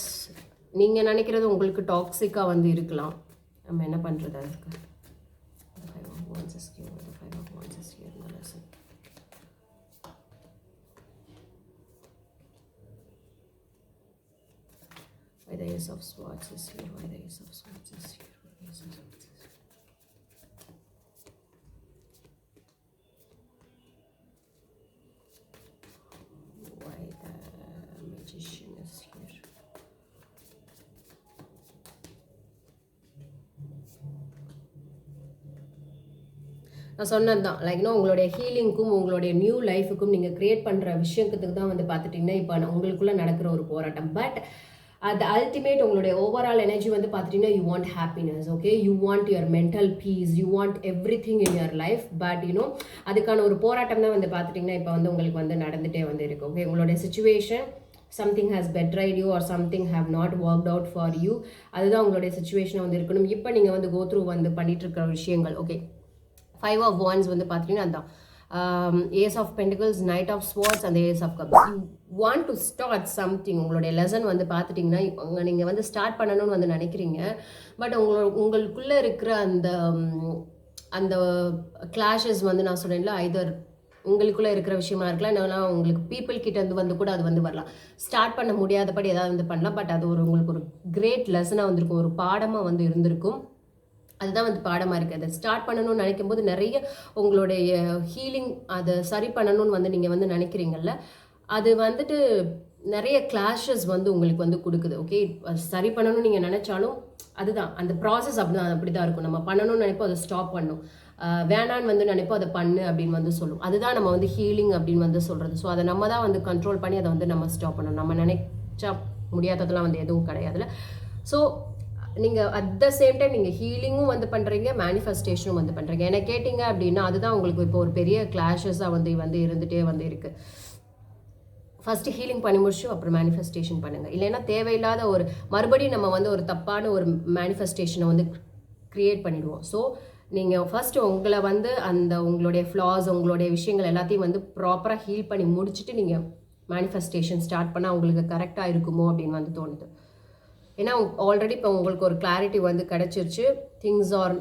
நீங்கள் நினைக்கிறது உங்களுக்கு டாக்ஸிக்காக வந்து இருக்கலாம். நம்ம என்ன பண்ணுறது அதுக்கு? Why the Ace of Swords is here? Why the Ace of Swords is here? Why the Ace of Swords is here? Why the Magician is here? நான் சொன்னது தான், லைக் உங்களுடைய ஹீலிங்க்கும் உங்களுடைய நியூ லைஃபுக்கும் நீங்கள் க்ரியேட் பண்ணுற விஷயத்துக்கு தான் வந்து பார்த்துட்டிங்கன்னா இப்போ உங்களுக்குள்ளே நடக்கிற ஒரு போராட்டம். பட் அது அல்டிமேட் உங்களுடைய ஓவரால் எனர்ஜி வந்து பார்த்துட்டிங்கன்னா you want happiness. Okay, you want your mental piece, you want every thing in your life. But அதுக்கான ஒரு போராட்டம் தான் வந்து பார்த்துட்டிங்கன்னா இப்போ வந்து உங்களுக்கு வந்து நடந்துகிட்டே வந்து இருக்கு. ஓகே, உங்களுடைய situation something has bettered you are something have not worked out for you, அதுதான் உங்களுடைய சுச்சுவேஷனை வந்து இருக்கணும். இப்போ நீங்கள் வந்து கோ த்ரூ வந்து பண்ணிட்டு இருக்கிற விஷயங்கள். ஓகே, 5 of wands வந்து பார்த்தீங்கன்னா அதுதான் Ace of Pentacles, Knight of Swords and the Ace of Cups. You want to start something. உங்களுடைய லெசன் வந்து பார்த்துட்டிங்கன்னா நீங்கள் வந்து ஸ்டார்ட் பண்ணணும்னு வந்து நினைக்கிறீங்க. பட் உங்களுக்குள்ளே இருக்கிற அந்த கிளாஷஸ் வந்து நான் சொன்னேன்ல, ஐதர் உங்களுக்குள்ளே இருக்கிற விஷயமா இருக்கலாம், இல்லைனா உங்களுக்கு பீப்புள் கிட்ட வந்து கூட அது வந்து வரலாம். ஸ்டார்ட் பண்ண முடியாதபடி ஏதாவது வந்து பண்ணலாம். பட் அது உங்களுக்கு ஒரு கிரேட் லெசனாக வந்திருக்கும், ஒரு பாடமாக வந்து இருந்திருக்கும். அதுதான் வந்து பாடமாக இருக்குது. அதை ஸ்டார்ட் பண்ணணும்னு நினைக்கும்போது நிறைய உங்களுடைய ஹீலிங் அதை சரி பண்ணணும்னு வந்து நீங்கள் வந்து நினைக்கிறீங்கல்ல, அது வந்துட்டு நிறைய கிளாஷஸ் வந்து உங்களுக்கு வந்து கொடுக்குது. ஓகே, சரி பண்ணணும்னு நீங்கள் நினச்சாலும் அதுதான் அந்த ப்ராசஸ் அப்படி தான் இருக்கும். நம்ம பண்ணணும்னு நினைப்போம், அதை ஸ்டாப் பண்ணும். வேணான்னு வந்து நினைப்போம், அதை பண்ணு அப்படின்னு வந்து சொல்லும். அதுதான் நம்ம வந்து ஹீலிங் அப்படின்னு வந்து சொல்கிறது. ஸோ அதை நம்ம தான் வந்து கண்ட்ரோல் பண்ணி அதை வந்து நம்ம ஸ்டாப் பண்ணணும். நம்ம நினைச்சா முடியாததெல்லாம் வந்து எதுவும் கிடையாதுல்ல. ஸோ நீங்கள் அட் த சேம் டைம் நீங்கள் ஹீலிங்கும் வந்து பண்ணுறீங்க, மேனிஃபெஸ்டேஷனும் வந்து பண்ணுறீங்க. என்ன கேட்டிங்க அப்படின்னா அதுதான் உங்களுக்கு இப்போ ஒரு பெரிய கிளாஷஸாக வந்து இருந்துகிட்டே வந்து இருக்குது. ஃபஸ்ட்டு ஹீலிங் பண்ணி முடிச்சு அப்புறம் மேனிஃபெஸ்டேஷன் பண்ணுங்கள். இல்லைன்னா தேவையில்லாத ஒரு மறுபடியும் நம்ம வந்து ஒரு தப்பான ஒரு மேனிஃபெஸ்டேஷனை வந்து க்ரியேட் பண்ணிடுவோம். ஸோ நீங்கள் ஃபஸ்ட்டு உங்களை வந்து அந்த உங்களுடைய ஃப்ளாஸ், உங்களுடைய விஷயங்கள் எல்லாத்தையும் வந்து ப்ராப்பராக ஹீல் பண்ணி முடிச்சுட்டு நீங்கள் மேனிஃபெஸ்டேஷன் ஸ்டார்ட் பண்ணால் உங்களுக்கு கரெக்டாக இருக்குமோ அப்படின்னு வந்து தோணுது. ஏன்னா ஆல்ரெடி இப்போ உங்களுக்கு ஒரு கிளாரிட்டி வந்து கிடச்சிருச்சு. திங்ஸ் ஆர்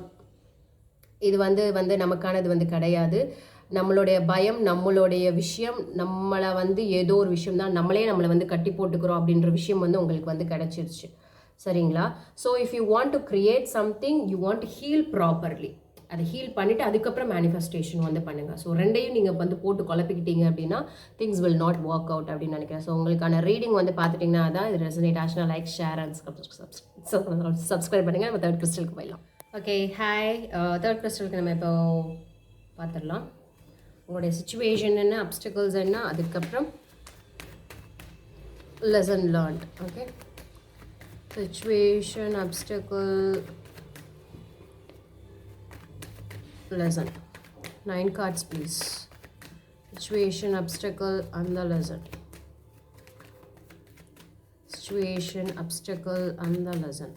இது வந்து நமக்கானது வந்து கிடையாது. நம்மளுடைய பயம், நம்மளுடைய விஷயம், நம்மளை வந்து ஏதோ ஒரு விஷயம் தான், நம்மளை வந்து கட்டி போட்டுக்கிறோம் அப்படின்ற விஷயம் வந்து உங்களுக்கு வந்து கிடச்சிருச்சு. சரிங்களா? So if you want to create something, you want to heal properly. அதை ஹீல் பண்ணிவிட்டு அதுக்கப்புறம் மேனிஃபெஸ்டேஷன் வந்து பண்ணுங்கள். ஸோ ரெண்டையும் நீங்கள் வந்து போட்டு குழப்பிக்கிட்டீங்க அப்படின்னா things will not work out அப்படின்னு நினைக்கிறேன். ஸோ உங்களுக்கான ரீடிங் வந்து பார்த்துட்டிங்கன்னா அதான் இது ரெசனேட் ஆச்சுன்னா லைக், ஷேர் அண்ட் சப்ஸ்கிரைப் பண்ணுங்கள். நம்ம தேர்ட் கிறிஸ்டலுக்கு போயிடலாம். Okay, hi. தேர்ட் கிறிஸ்டலுக்கு நம்ம இப்போ பார்த்துடலாம். உங்களுடைய சிச்சுவேஷன் என்ன, அப்டிகல்ஸ் என்ன, அதுக்கப்புறம் lesson learned. Okay, situation, optical, lesson. 9 cards please. Situation, obstacle and the lesson. Situation, obstacle and the lesson.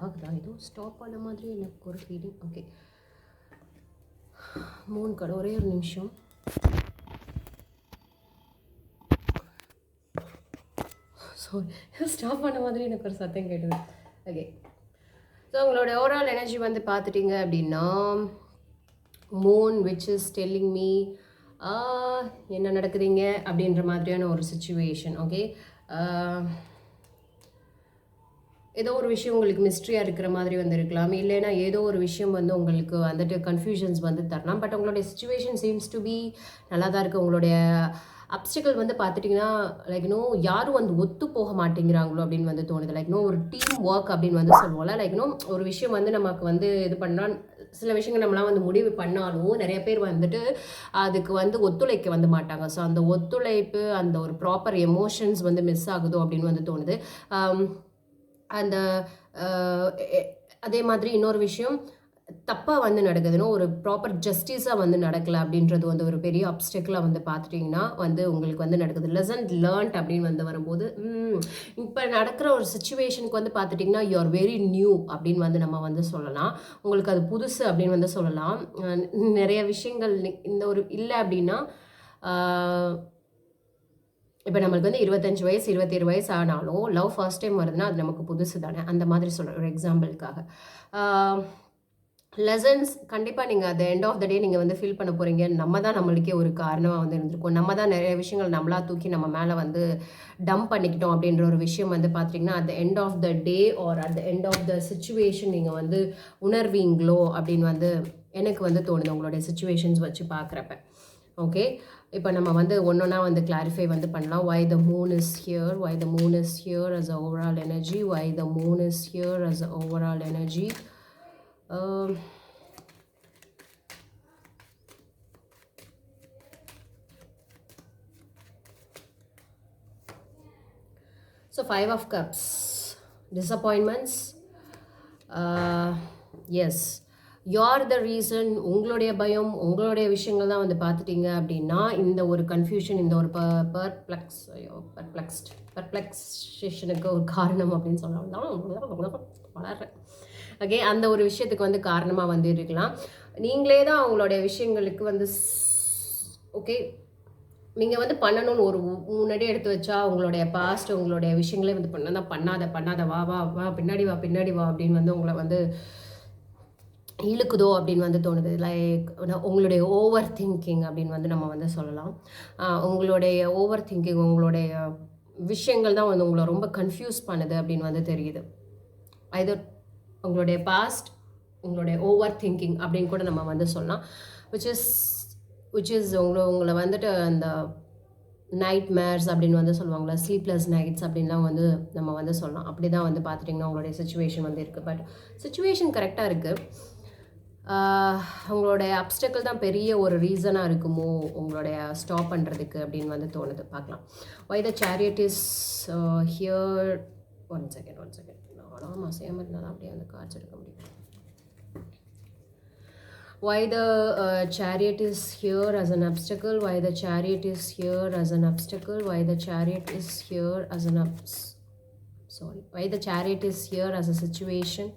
ஆகுதா ஏதோ ஸ்டாப் பண்ண மாதிரி எனக்கு ஒரு ஃபீலிங். ஓகே, 3 கார்டு, ஒரே ஒரு நிமிஷம். சாரி, ஸ்டாப் பண்ண மாதிரி எனக்கு ஒரு சத்தம் கேட்டது. ஓகே, ஸோ உங்களோட ஓவரால் எனர்ஜி வந்து பார்த்துட்டிங்க அப்படின்னா Moon which is telling me என்ன நடக்குதுங்க அப்படின்ற மாதிரியான ஒரு சிச்சுவேஷன். ஓகே, ஏதோ ஒரு விஷயம் உங்களுக்கு மிஸ்ட்ரியாக இருக்கிற மாதிரி வந்து இருக்கலாம், இல்லைன்னா ஏதோ ஒரு விஷயம் வந்து உங்களுக்கு வந்துட்டு கன்ஃபியூஷன்ஸ் வந்து தரலாம். பட் உங்களுடைய சிச்சுவேஷன் சீம்ஸ் டு பி நல்லா தான் இருக்குது. உங்களுடைய அப்டிகல் வந்து பார்த்துட்டிங்கன்னா லைக் யாரும் வந்து ஒத்து போக மாட்டேங்கிறாங்களோ அப்படின்னு வந்து தோணுது. லைக் ஒரு டீம் ஒர்க் அப்படின்னு வந்து சொல்லுவோம்ல. லைக் ஒரு விஷயம் வந்து நமக்கு வந்து இது பண்ணால் சில விஷயங்கள் நம்மளாம் வந்து முடிவு பண்ணாலும் நிறைய பேர் வந்துட்டு அதுக்கு வந்து ஒத்துழைக்க வந்து மாட்டாங்க. ஸோ அந்த ஒத்துழைப்பு, அந்த ஒரு ப்ராப்பர் எமோஷன்ஸ் வந்து மிஸ் ஆகுதோ அப்படின்னு வந்து தோணுது. அந்த அதே மாதிரி இன்னொரு விஷயம் தப்பாக வந்து நடக்குதுன்னு ஒரு ப்ராப்பர் ஜஸ்டிஸாக வந்து நடக்கலை அப்படின்றது வந்து ஒரு பெரிய அப்டிகலாக வந்து பார்த்துட்டிங்கன்னா வந்து உங்களுக்கு வந்து நடக்குது. லெசன் லேர்ன்ட் அப்படின்னு வந்து வரும்போது இப்போ நடக்கிற ஒரு சிச்சுவேஷனுக்கு வந்து பார்த்துட்டிங்கன்னா யூ ஆர் வெரி நியூ அப்படின்னு வந்து நம்ம வந்து சொல்லலாம். உங்களுக்கு அது புதுசு அப்படின்னு வந்து சொல்லலாம். நிறைய விஷயங்கள் இந்த ஒரு இல்லை அப்படின்னா இப்போ நம்மளுக்கு வந்து 25 வயசு 27 வயசு ஆனாலும் லவ் ஃபர்ஸ்ட் டைம் வருதுன்னா அது நமக்கு புதுசு தானே. அந்த மாதிரி சொல்கிறேன் ஒரு எக்ஸாம்பிளுக்காக. லெசன்ஸ் கண்டிப்பாக நீங்கள் அட் எண்ட் ஆஃப் த டே நீங்கள் வந்து ஃபீல் பண்ண போகிறீங்க. நம்ம தான் நம்மளுக்கே ஒரு காரணமாக வந்து இருந்திருக்கோம். நம்ம தான் நிறைய விஷயங்கள் நம்மளா தூக்கி நம்ம மேலே வந்து டம்ப் பண்ணிக்கிட்டோம் அப்படின்ற ஒரு விஷயம் வந்து பார்த்தீங்கன்னா at the end of the day or at the end of the situation நீங்கள் வந்து உணர்வீங்களோ அப்படின்னு வந்து எனக்கு வந்து தோணுது உங்களுடைய சிச்சுவேஷன்ஸ் வச்சு பார்க்குறப்ப. ஓகே, இப்போ நம்ம வந்து ஒன்றா வந்து கிளாரிஃபை வந்து பண்ணலாம். why the moon is here, why the moon is here as a overall energy, why the moon is here as a overall energy. So 5 of cups, disappointments. Yes, யார் த ரீசன். உங்களுடைய பயம், உங்களுடைய விஷயங்கள் தான் வந்து பார்த்துட்டிங்க அப்படின்னா இந்த ஒரு கன்ஃபியூஷன், இந்த ஒரு பர்ப்ளெக்ஸேஷனுக்கு ஒரு காரணம் அப்படின்னு சொல்லலாம். வளர்றேன். ஓகே, அந்த ஒரு விஷயத்துக்கு வந்து காரணமாக வந்து இருக்கலாம். நீங்களே தான் அவங்களுடைய விஷயங்களுக்கு வந்து ஓகே நீங்கள் வந்து பண்ணணும்னு ஒரு முன்னாடி எடுத்து வச்சா உங்களுடைய பாஸ்ட் உங்களுடைய விஷயங்களே வந்து பண்ணாத வா வா வா பின்னாடி வா அப்படின்னு வந்து உங்களை வந்து இழுக்குதோ அப்படின்னு வந்து தோணுது. லைக் உங்களுடைய ஓவர் திங்கிங் அப்படின்னு வந்து நம்ம வந்து சொல்லலாம். உங்களுடைய ஓவர் திங்கிங் உங்களுடைய விஷயங்கள் தான் வந்து உங்களை ரொம்ப கன்ஃபியூஸ் பண்ணுது அப்படின்னு வந்து தெரியுது. ஐதர் உங்களுடைய பாஸ்ட் உங்களுடைய ஓவர் திங்கிங் அப்படின்னு கூட நம்ம வந்து சொல்லலாம். விச் இஸ் உங்களை வந்துட்டு அந்த நைட் மேர்ஸ் அப்படின்னு வந்து சொல்லுவாங்களா, ஸ்லீப்லெஸ் நைட்ஸ் அப்படின்லாம் வந்து நம்ம வந்து சொல்லலாம். அப்படி தான் வந்து பார்த்துட்டிங்கன்னா உங்களுடைய சுச்சுவேஷன் வந்து இருக்குது. பட் சுச்சுவேஷன் கரெக்டாக இருக்குது. உங்களுடைய அப்டக்கிள் தான் பெரிய ஒரு ரீசனாக இருக்குமோ உங்களுடைய ஸ்டாப் பண்ணுறதுக்கு அப்படின்னு வந்து தோணுது. பார்க்கலாம். Why the chariot is here. One second நானும் அசையாமல் இருந்தால் தான் அப்படியே வந்து கார்ட்ஸ் எடுக்க முடியும். Why the chariot is here as an obstacle? Why the chariot is here as an obstacle? Why the chariot is here as an why the chariot is here as a situation?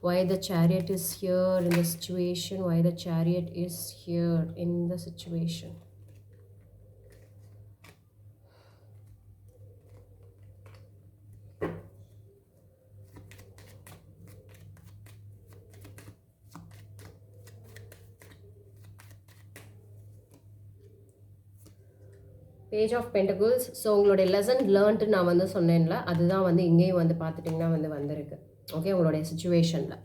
Why the chariot is here in the situation? Why the chariot is here in the situation? Page of pentacles. So உங்களுடைய lesson learned நான் வந்து சொன்னேன்ல, அதுதான் வந்து இங்கேயும் வந்து பார்த்துட்டிங்கன்னா வந்து வந்திருக்கு. ஓகே, உங்களுடைய சுச்சுவேஷனில்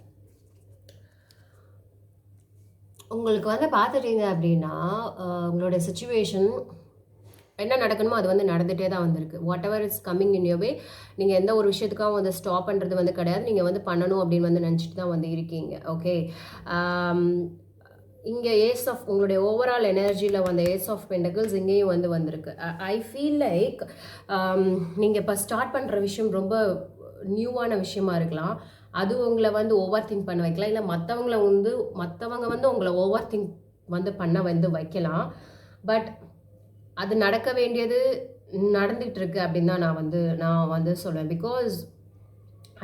உங்களுக்கு வந்து பார்த்துட்டீங்க அப்படின்னா உங்களுடைய சுச்சுவேஷன் என்ன நடக்கணுமோ அது வந்து நடந்துகிட்டே தான் வந்திருக்கு. What ever is coming in your way, நீங்கள் எந்த ஒரு விஷயத்துக்காக வந்து ஸ்டாப் பண்ணுறது வந்து கிடையாது. நீங்கள் வந்து பண்ணணும் அப்படின்னு வந்து நினச்சிட்டு தான் வந்து இருக்கீங்க. ஓகே, இங்கே ஏஸ் ஆஃப் உங்களுடைய ஓவரால் எனர்ஜியில் வந்த ஏஸ் ஆஃப் பென்டகிள்ஸ் இங்கேயும் வந்து வந்திருக்கு. ஐ ஃபீல் லைக் நீங்கள் இப்போ ஸ்டார்ட் பண்ணுற விஷயம் ரொம்ப நியூவான விஷயமா இருக்கலாம். அது உங்களை வந்து ஓவர் திங்க் பண்ண வைக்கலாம். இல்லை மற்றவங்க வந்து உங்களை ஓவர் திங்க் வந்து பண்ண வந்து வைக்கலாம். பட் அது நடக்க வேண்டியது நடந்துகிட்டு இருக்கு அப்படின்னு தான் நான் வந்து சொல்லுவேன். பிகாஸ்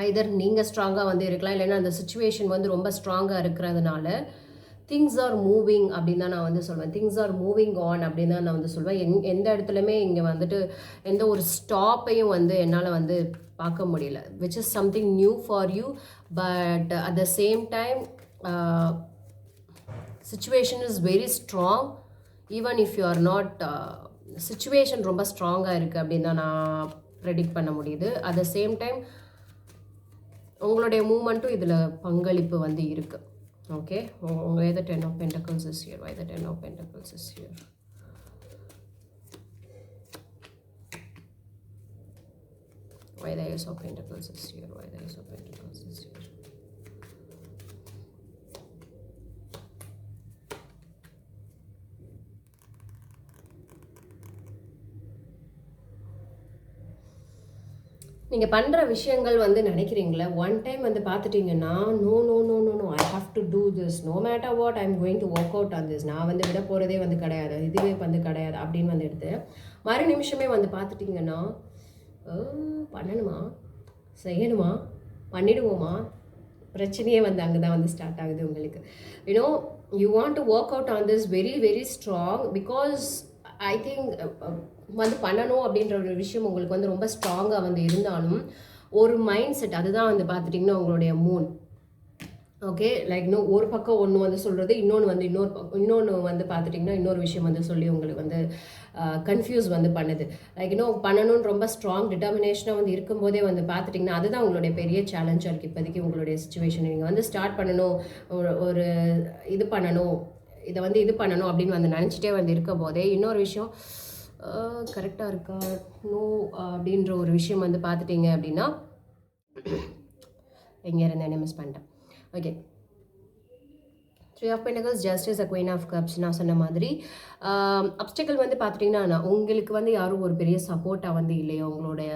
ஐதர் நீங்கள் ஸ்ட்ராங்காக வந்து இருக்கலாம், இல்லைன்னா அந்த சுச்சுவேஷன் வந்து ரொம்ப ஸ்ட்ராங்காக இருக்கிறதுனால திங்ஸ் ஆர் மூவிங் அப்படின்னு தான் நான் வந்து சொல்வேன். திங்ஸ் ஆர் மூவிங் ஆன் அப்படின்னு தான் நான் வந்து சொல்வேன். எந்த இடத்துலையுமே இங்கே வந்துட்டு எந்த ஒரு ஸ்டாப்பையும் வந்து என்னால் வந்து பார்க்க முடியல. Which is something new for you. But at the same time situation is very strong. Even if you are not situation ரொம்ப ஸ்ட்ராங்காக இருக்குது அப்படின்னு தான் நான் ப்ரெடிக்ட் பண்ண முடியுது. அட் த சேம் டைம் உங்களுடைய மூமெண்ட்டும் இதில் பங்களிப்பு வந்து இருக்குது. Okay, why the 10 of Pentacles is here? Why the 10 of Pentacles is here? Why the Ace of Pentacles is here? Why the Ace of Pentacles is here? நீங்கள் பண்ணுற விஷயங்கள் வந்து நினைக்கிறீங்களே, one time வந்து பார்த்துட்டிங்கன்னா now I have to do this, no matter what I am going to work out on this, நான் வந்து விட போகிறதே வந்து கிடையாது, இதுவே வந்து கிடையாது அப்படின்னு வந்து எடுத்து மறு நிமிஷமே வந்து பார்த்துட்டிங்கன்னா பண்ணணுமா, செய்யணுமா, பண்ணிடுவோமா, பிரச்சனையே வந்து அங்கே தான் வந்து ஸ்டார்ட் ஆகுது உங்களுக்கு. You know you want to work out on this very very strong. Because I think வந்து பண்ணணும் அப்படின்ற ஒரு விஷயம் உங்களுக்கு வந்து ரொம்ப ஸ்ட்ராங்காக வந்து இருந்தாலும் ஒரு மைண்ட் செட் அதுதான் வந்து பார்த்துட்டிங்கன்னா உங்களுடைய மூன். ஓகே, லைக் இன்னும் ஒரு பக்கம் ஒன்று வந்து சொல்கிறது, இன்னொன்று வந்து பார்த்துட்டிங்கன்னா இன்னொரு விஷயம் வந்து சொல்லி உங்களுக்கு வந்து கன்ஃபியூஸ் வந்து பண்ணுது. லைக் இன்னும் பண்ணணும்னு ரொம்ப ஸ்ட்ராங் டிட்டர்மினேஷனாக வந்து இருக்கும்போதே வந்து பார்த்துட்டிங்கன்னா அதுதான் உங்களுடைய பெரிய சேலஞ்சாக இருக்குது இப்போதைக்கு உங்களுடைய சுச்சுவேஷன். நீங்கள் வந்து ஸ்டார்ட் பண்ணணும், ஒரு இது பண்ணணும், இதை வந்து இது பண்ணணும் அப்படின்னு வந்து நினச்சிட்டே வந்து இருக்கும் போதே இன்னொரு விஷயம் கரெக்டாக இருக்கா நோ அப்படின்ற ஒரு விஷயம் வந்து பார்த்துட்டிங்க அப்படின்னா எங்கே இருந்தேன் மிஸ் பண்ணிட்டேன். Okay, 3 of Pentacles, Justice, Queen of Cups. நான் சொன்ன மாதிரி அப்டக்கிள் வந்து பார்த்துட்டிங்கன்னா உங்களுக்கு வந்து யாரும் ஒரு பெரிய சப்போர்ட்டாக வந்து இல்லையோ, உங்களுடைய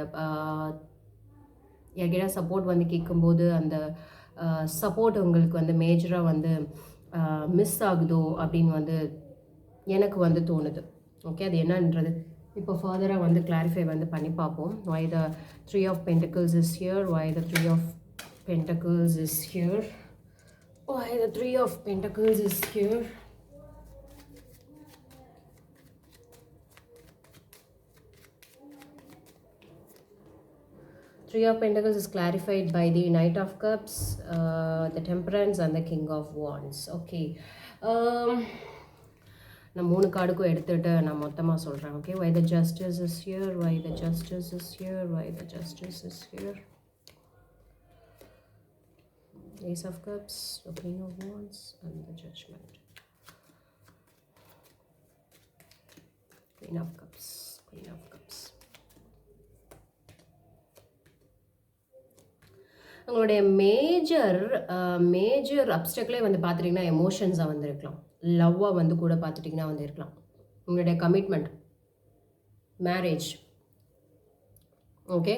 யார்கிட்ட சப்போர்ட் வந்து கேட்கும்போது அந்த சப்போர்ட் உங்களுக்கு வந்து மேஜராக வந்து மிஸ் ஆகுதோ அப்படின்னு வந்து எனக்கு வந்து தோணுது. ஓகே, அது என்னன்றது இப்போ ஃபர்தராக வந்து கிளாரிஃபை வந்து பண்ணி பார்ப்போம். Why the 3 of Pentacles is here? Why the 3 of Pentacles is here. Why the Three of Pentacles is here? Three of Pentacles is clarified by the Knight of Cups, the Temperance and the King of Wands. Okay. நான் 3 கார்டுக்கும் எடுத்துட்டு நான் மொத்தமாக சொல்கிறேன். Okay, why the Justice is here, why the Justice is here, why the Justice is here. Ace of Cups, the Queen of Wands and the Judgment. Queen of Cups, Queen of Cups. உங்களுடைய major அப்டக்கிளே வந்து பார்த்துட்டிங்கன்னா எமோஷன்ஸாக வந்து இருக்கலாம், லவ்வாக வந்து கூட பார்த்துட்டிங்கன்னா வந்து இருக்கலாம். உங்களுடைய கமிட்மெண்ட், மேரேஜ், ஓகே,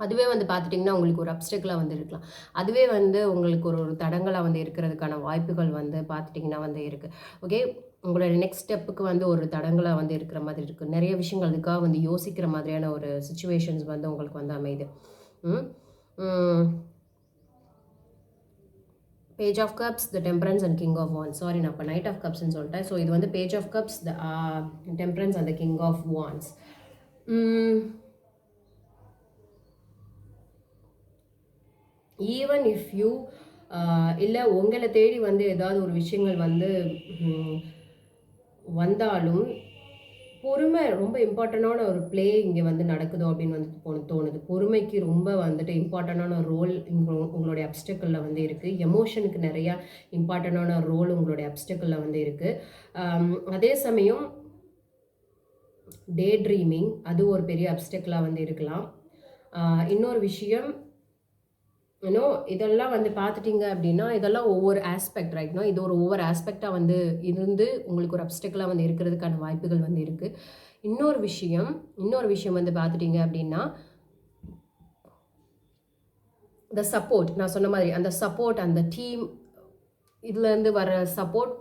அதுவே வந்து பார்த்துட்டிங்கன்னா உங்களுக்கு ஒரு அப்டக்கிளாக வந்து இருக்கலாம். அதுவே வந்து உங்களுக்கு ஒரு தடங்களாக வந்து இருக்கிறதுக்கான வாய்ப்புகள் வந்து பார்த்துட்டிங்கன்னா வந்து இருக்குது. ஓகே, உங்களோட நெக்ஸ்ட் ஸ்டெப்புக்கு வந்து ஒரு தடங்களாக வந்து இருக்கிற மாதிரி இருக்குது. நிறைய விஷயங்கள் அதுக்காக வந்து யோசிக்கிற மாதிரியான ஒரு சுச்சுவேஷன்ஸ் வந்து உங்களுக்கு வந்து அமையுது. Page of Cups, the Temperance and King of Wands. Sorry, நான் இப்போ Knight of Cups ன்னு சொல்லிட்டேன். ஸோ இது வந்து Page of Cups, the Temperance and the King of Wands. Even if you இல்லை உங்களை தேடி வந்து ஏதாவது ஒரு விஷயங்கள் வந்து வந்தாலும் பொறுமை ரொம்ப இம்பார்ட்டண்டான ஒரு ப்ளே இங்கே வந்து நடக்குதோ அப்படின்னு வந்து தோணுது. பொறுமைக்கு ரொம்ப வந்துட்டு இம்பார்ட்டண்டான ரோல் உங்களுடைய அப்டக்கிளில் வந்து இருக்குது. எமோஷனுக்கு நிறையா இம்பார்ட்டண்டான ரோல் உங்களுடைய அப்டக்கிளில் வந்து இருக்குது. அதே சமயம் டே ட்ரீமிங், அது ஒரு பெரிய அப்டக்கிளாக வந்து இருக்கலாம். இன்னொரு விஷயம், இதெல்லாம் வந்து பார்த்துட்டிங்க அப்படின்னா இதெல்லாம் ஒவ்வொரு ஆஸ்பெக்ட், ரைட்னா இது ஒரு ஒவ்வொரு ஆஸ்பெக்டாக வந்து இருந்து உங்களுக்கு ஒரு அப்டக்கிளாக வந்து இருக்கிறதுக்கான வாய்ப்புகள் வந்து இருக்குது. இன்னொரு விஷயம் வந்து பார்த்துட்டிங்க அப்படின்னா இந்த சப்போர்ட், நான் சொன்ன மாதிரி அந்த சப்போர்ட், அந்த டீம் இதுலேருந்து வர support,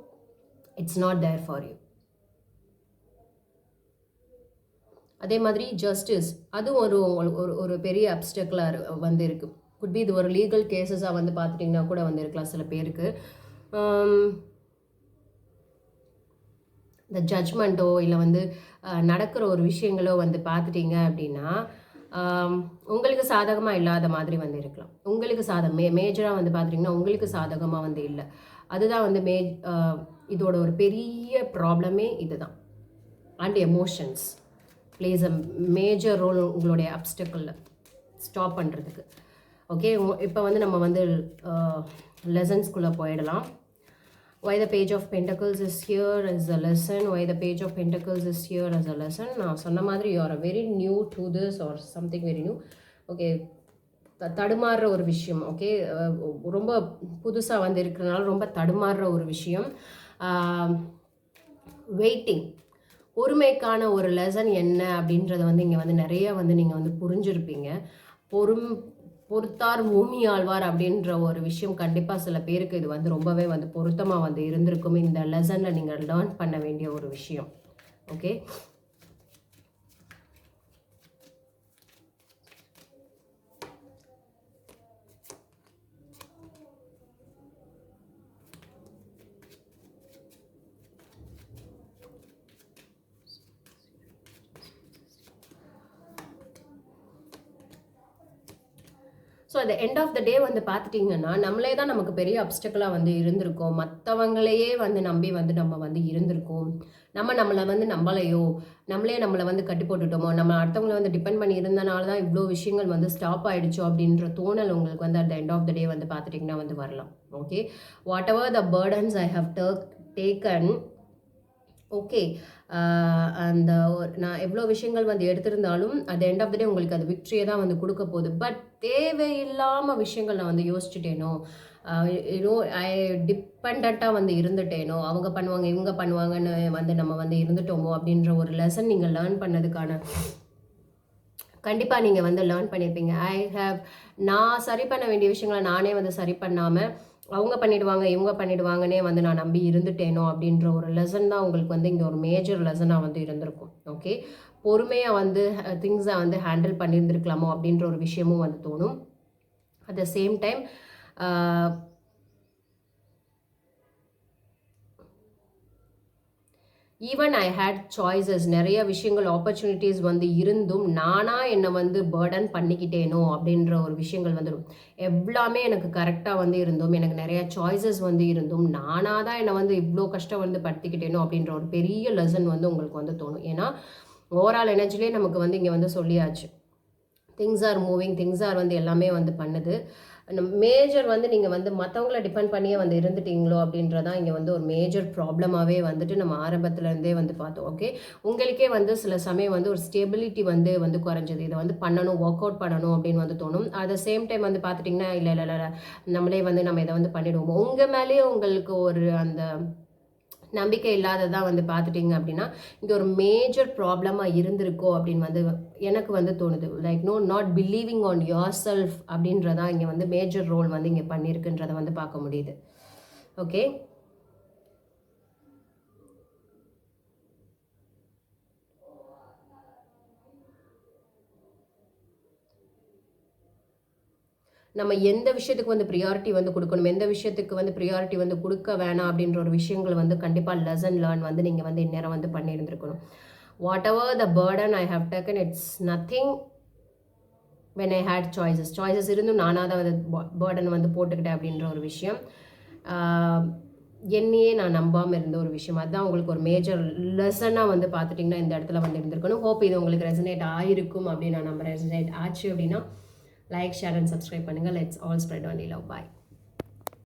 it's not there for you. அதே மாதிரி ஜஸ்டிஸ், அதுவும் ஒரு பெரிய அப்டக்கிளாக வந்து இருக்குது. குட் பி இது ஒரு லீகல் கேசஸாக வந்து பார்த்துட்டிங்கன்னா கூட வந்து இருக்கலாம் சில பேருக்கு. இந்த ஜட்ஜ்மெண்ட்டோ இல்லை வந்து நடக்கிற ஒரு விஷயங்களோ வந்து பார்த்துட்டிங்க அப்படின்னா உங்களுக்கு சாதகமாக இல்லாத மாதிரி வந்து இருக்கலாம். உங்களுக்கு மேஜராக வந்து பார்த்துட்டிங்கன்னா உங்களுக்கு சாதகமாக வந்து இல்லை. அதுதான் வந்து இதோட ஒரு பெரிய ப்ராப்ளமே இதுதான். And emotions plays a major role உங்களுடைய அப்டக்கிளில் ஸ்டாப் பண்ணுறதுக்கு. ஓகே, இப்போ வந்து நம்ம வந்து லெசன்ஸ்குள்ளே போயிடலாம். Why the Page of Pentacles is here as a lesson. Why the Page of Pentacles is here as a lesson. நான் சொன்ன மாதிரி you are very new to this or something very new. Okay, தடுமாறுற ஒரு விஷயம். Okay, ரொம்ப புதுசாக வந்து இருக்கிறனால ரொம்ப தடுமாறுற ஒரு விஷயம். வெயிட்டிங், பொறுமைக்கான ஒரு லெசன் என்ன அப்படின்றத வந்து இங்கே வந்து நிறைய வந்து நீங்கள் வந்து புரிஞ்சிருப்பீங்க. பொறுத்தார் பூமி ஆழ்வார் அப்படின்ற ஒரு விஷயம் கண்டிப்பாக சில பேருக்கு இது வந்து ரொம்பவே வந்து பொருத்தமாக வந்து இருந்திருக்கும். இந்த லெசனில் நீங்கள் லேர்ன் பண்ண வேண்டிய ஒரு விஷயம். Okay, so at the end of the day வந்து பார்த்துட்டிங்கன்னா நம்மளே தான் நமக்கு பெரிய அப்டக்கிளாக வந்து இருந்திருக்கோம். மற்றவங்களையே வந்து நம்பி வந்து நம்ம வந்து இருந்திருக்கோம். நம்மளை வந்து நம்பலையோ, நம்மளை வந்து கட்டி போட்டுட்டோமோ, நம்ம அடுத்தவங்களை வந்து டிபெண்ட் பண்ணி இருந்தனால தான் இவ்வளோ விஷயங்கள் வந்து ஸ்டாப் ஆகிடுச்சோ அப்படின்ற தோணல் உங்களுக்கு வந்து at the end of the day வந்து பார்த்துட்டிங்கன்னா வந்து வரலாம். Okay, whatever the burdens I have taken, okay, அந்த நான் எவ்வளோ விஷயங்கள் வந்து எடுத்திருந்தாலும் at the end of the day உங்களுக்கு அது விக்ட்ரியை தான் வந்து கொடுக்க போகுது. பட் தேவையில்லாமல் விஷயங்கள் நான் வந்து யோசிச்சுட்டேனோ, ஐ டிபெண்ட்டாக வந்து இருந்துட்டேனோ, அவங்க பண்ணுவாங்க இவங்க பண்ணுவாங்கன்னு வந்து நம்ம வந்து இருந்துட்டோமோ அப்படின்ற ஒரு லெசன் நீங்கள் லேர்ன் பண்ணதுக்கான கண்டிப்பாக நீங்கள் வந்து லேர்ன் பண்ணியிருப்பீங்க. நான் சரி பண்ண வேண்டிய விஷயங்களை நானே வந்து சரி பண்ணாமல் அவங்க பண்ணிடுவாங்க இவங்க பண்ணிடுவாங்கன்னே வந்து நான் நம்பி இருந்துட்டேனோ அப்படின்ற ஒரு லெசன் தான் உங்களுக்கு வந்து இங்கே ஒரு மேஜர் லெசனாக வந்து இருந்திருக்கும். ஓகே, பொறுமையாக வந்து திங்ஸை வந்து ஹேண்டில் பண்ணியிருந்துருக்கலாமோ அப்படின்ற ஒரு விஷயமும் வந்து தோணும். At the same time even I had choices, நிறைய விஷயங்கள் ஆப்பர்ச்சுனிட்டிஸ் வந்து இருந்தும் நானாக என்னை வந்து பேர்டன் பண்ணிக்கிட்டேனோ அப்படின்ற ஒரு விஷயங்கள் வந்துடும். எல்லாமே எனக்கு கரெக்டாக வந்து இருந்தும், எனக்கு நிறைய சாய்ஸஸ் வந்து இருந்தும், நானாக தான் என்னை வந்து இவ்வளோ கஷ்டம் வந்து படுத்திக்கிட்டேனோ அப்படின்ற ஒரு பெரிய லெசன் வந்து உங்களுக்கு வந்து தோணும். ஏன்னா ஓவரால் எனர்ஜிலே நமக்கு வந்து இங்கே வந்து சொல்லியாச்சு, things are moving, things are வந்து எல்லாமே வந்து பண்ணுது. மேஜர் வந்து நீங்கள் வந்து மற்றவங்கள டிபெண்ட் பண்ணியே வந்து இருந்துட்டீங்களோ அப்படின்றதான் இங்கே வந்து ஒரு மேஜர் ப்ராப்ளமாகவே வந்துட்டு நம்ம ஆரம்பத்துலேருந்தே வந்து பார்த்தோம். ஓகே, உங்களுக்கே வந்து சில சமயம் வந்து ஒரு ஸ்டெபிலிட்டி வந்து வந்து குறைஞ்சது, இதை வந்து பண்ணணும், ஒர்க் அவுட் பண்ணணும் அப்படின்னு வந்து தோணும். அட் த சேம் டைம் வந்து பார்த்துட்டிங்கன்னா இல்லை இல்லை இல்லை நம்மளே வந்து நம்ம இதை வந்து பண்ணிவிடுவோம். உங்கள் மேலேயே உங்களுக்கு ஒரு அந்த நம்பிக்கை இல்லாததான் வந்து பார்த்துட்டிங்க அப்படின்னா இங்கே ஒரு மேஜர் ப்ராப்ளமாக இருந்திருக்கோ அப்படின்னு வந்து எனக்கு வந்து தோணுது. Like not believing on your self அப்படின்றதான் இங்கே வந்து மேஜர் ரோல் வந்து இங்கே பண்ணியிருக்குன்றதை வந்து பார்க்க முடியுது. ஓகே, நம்ம எந்த விஷயத்துக்கு வந்து ப்ரியாரிட்டி வந்து கொடுக்கணும், எந்த விஷயத்துக்கு வந்து ப்ரியாரிட்டி வந்து கொடுக்க வேணாம் அப்படின்ற ஒரு விஷயங்கள் வந்து கண்டிப்பாக லெசன் லேர்ன் வந்து நீங்கள் வந்து இந்நேரம் வந்து பண்ணியிருந்துருக்கணும். Whatever the burden I have taken, it's nothing when I had choices இருந்தும் நானாக தான் வந்து பேர்டன் வந்து போட்டுக்கிட்டேன் அப்படின்ற ஒரு விஷயம், என்னையே நான் நம்பாமல் இருந்த ஒரு விஷயம். அதுதான் உங்களுக்கு ஒரு மேஜர் லெசனாக வந்து பார்த்துட்டிங்கன்னா இந்த இடத்துல வந்து இருந்திருக்கணும். ஹோப் இது உங்களுக்கு ரெசனேட் ஆகிருக்கும் அப்படின்னு நான் நம்புறேன். ரெசனேட் ஆச்சு அப்படின்னா லைக், ஷேர் அண்ட் சப்ஸ்கிரைப் பண்ணுங்கள். Let's all spread only love. Bye.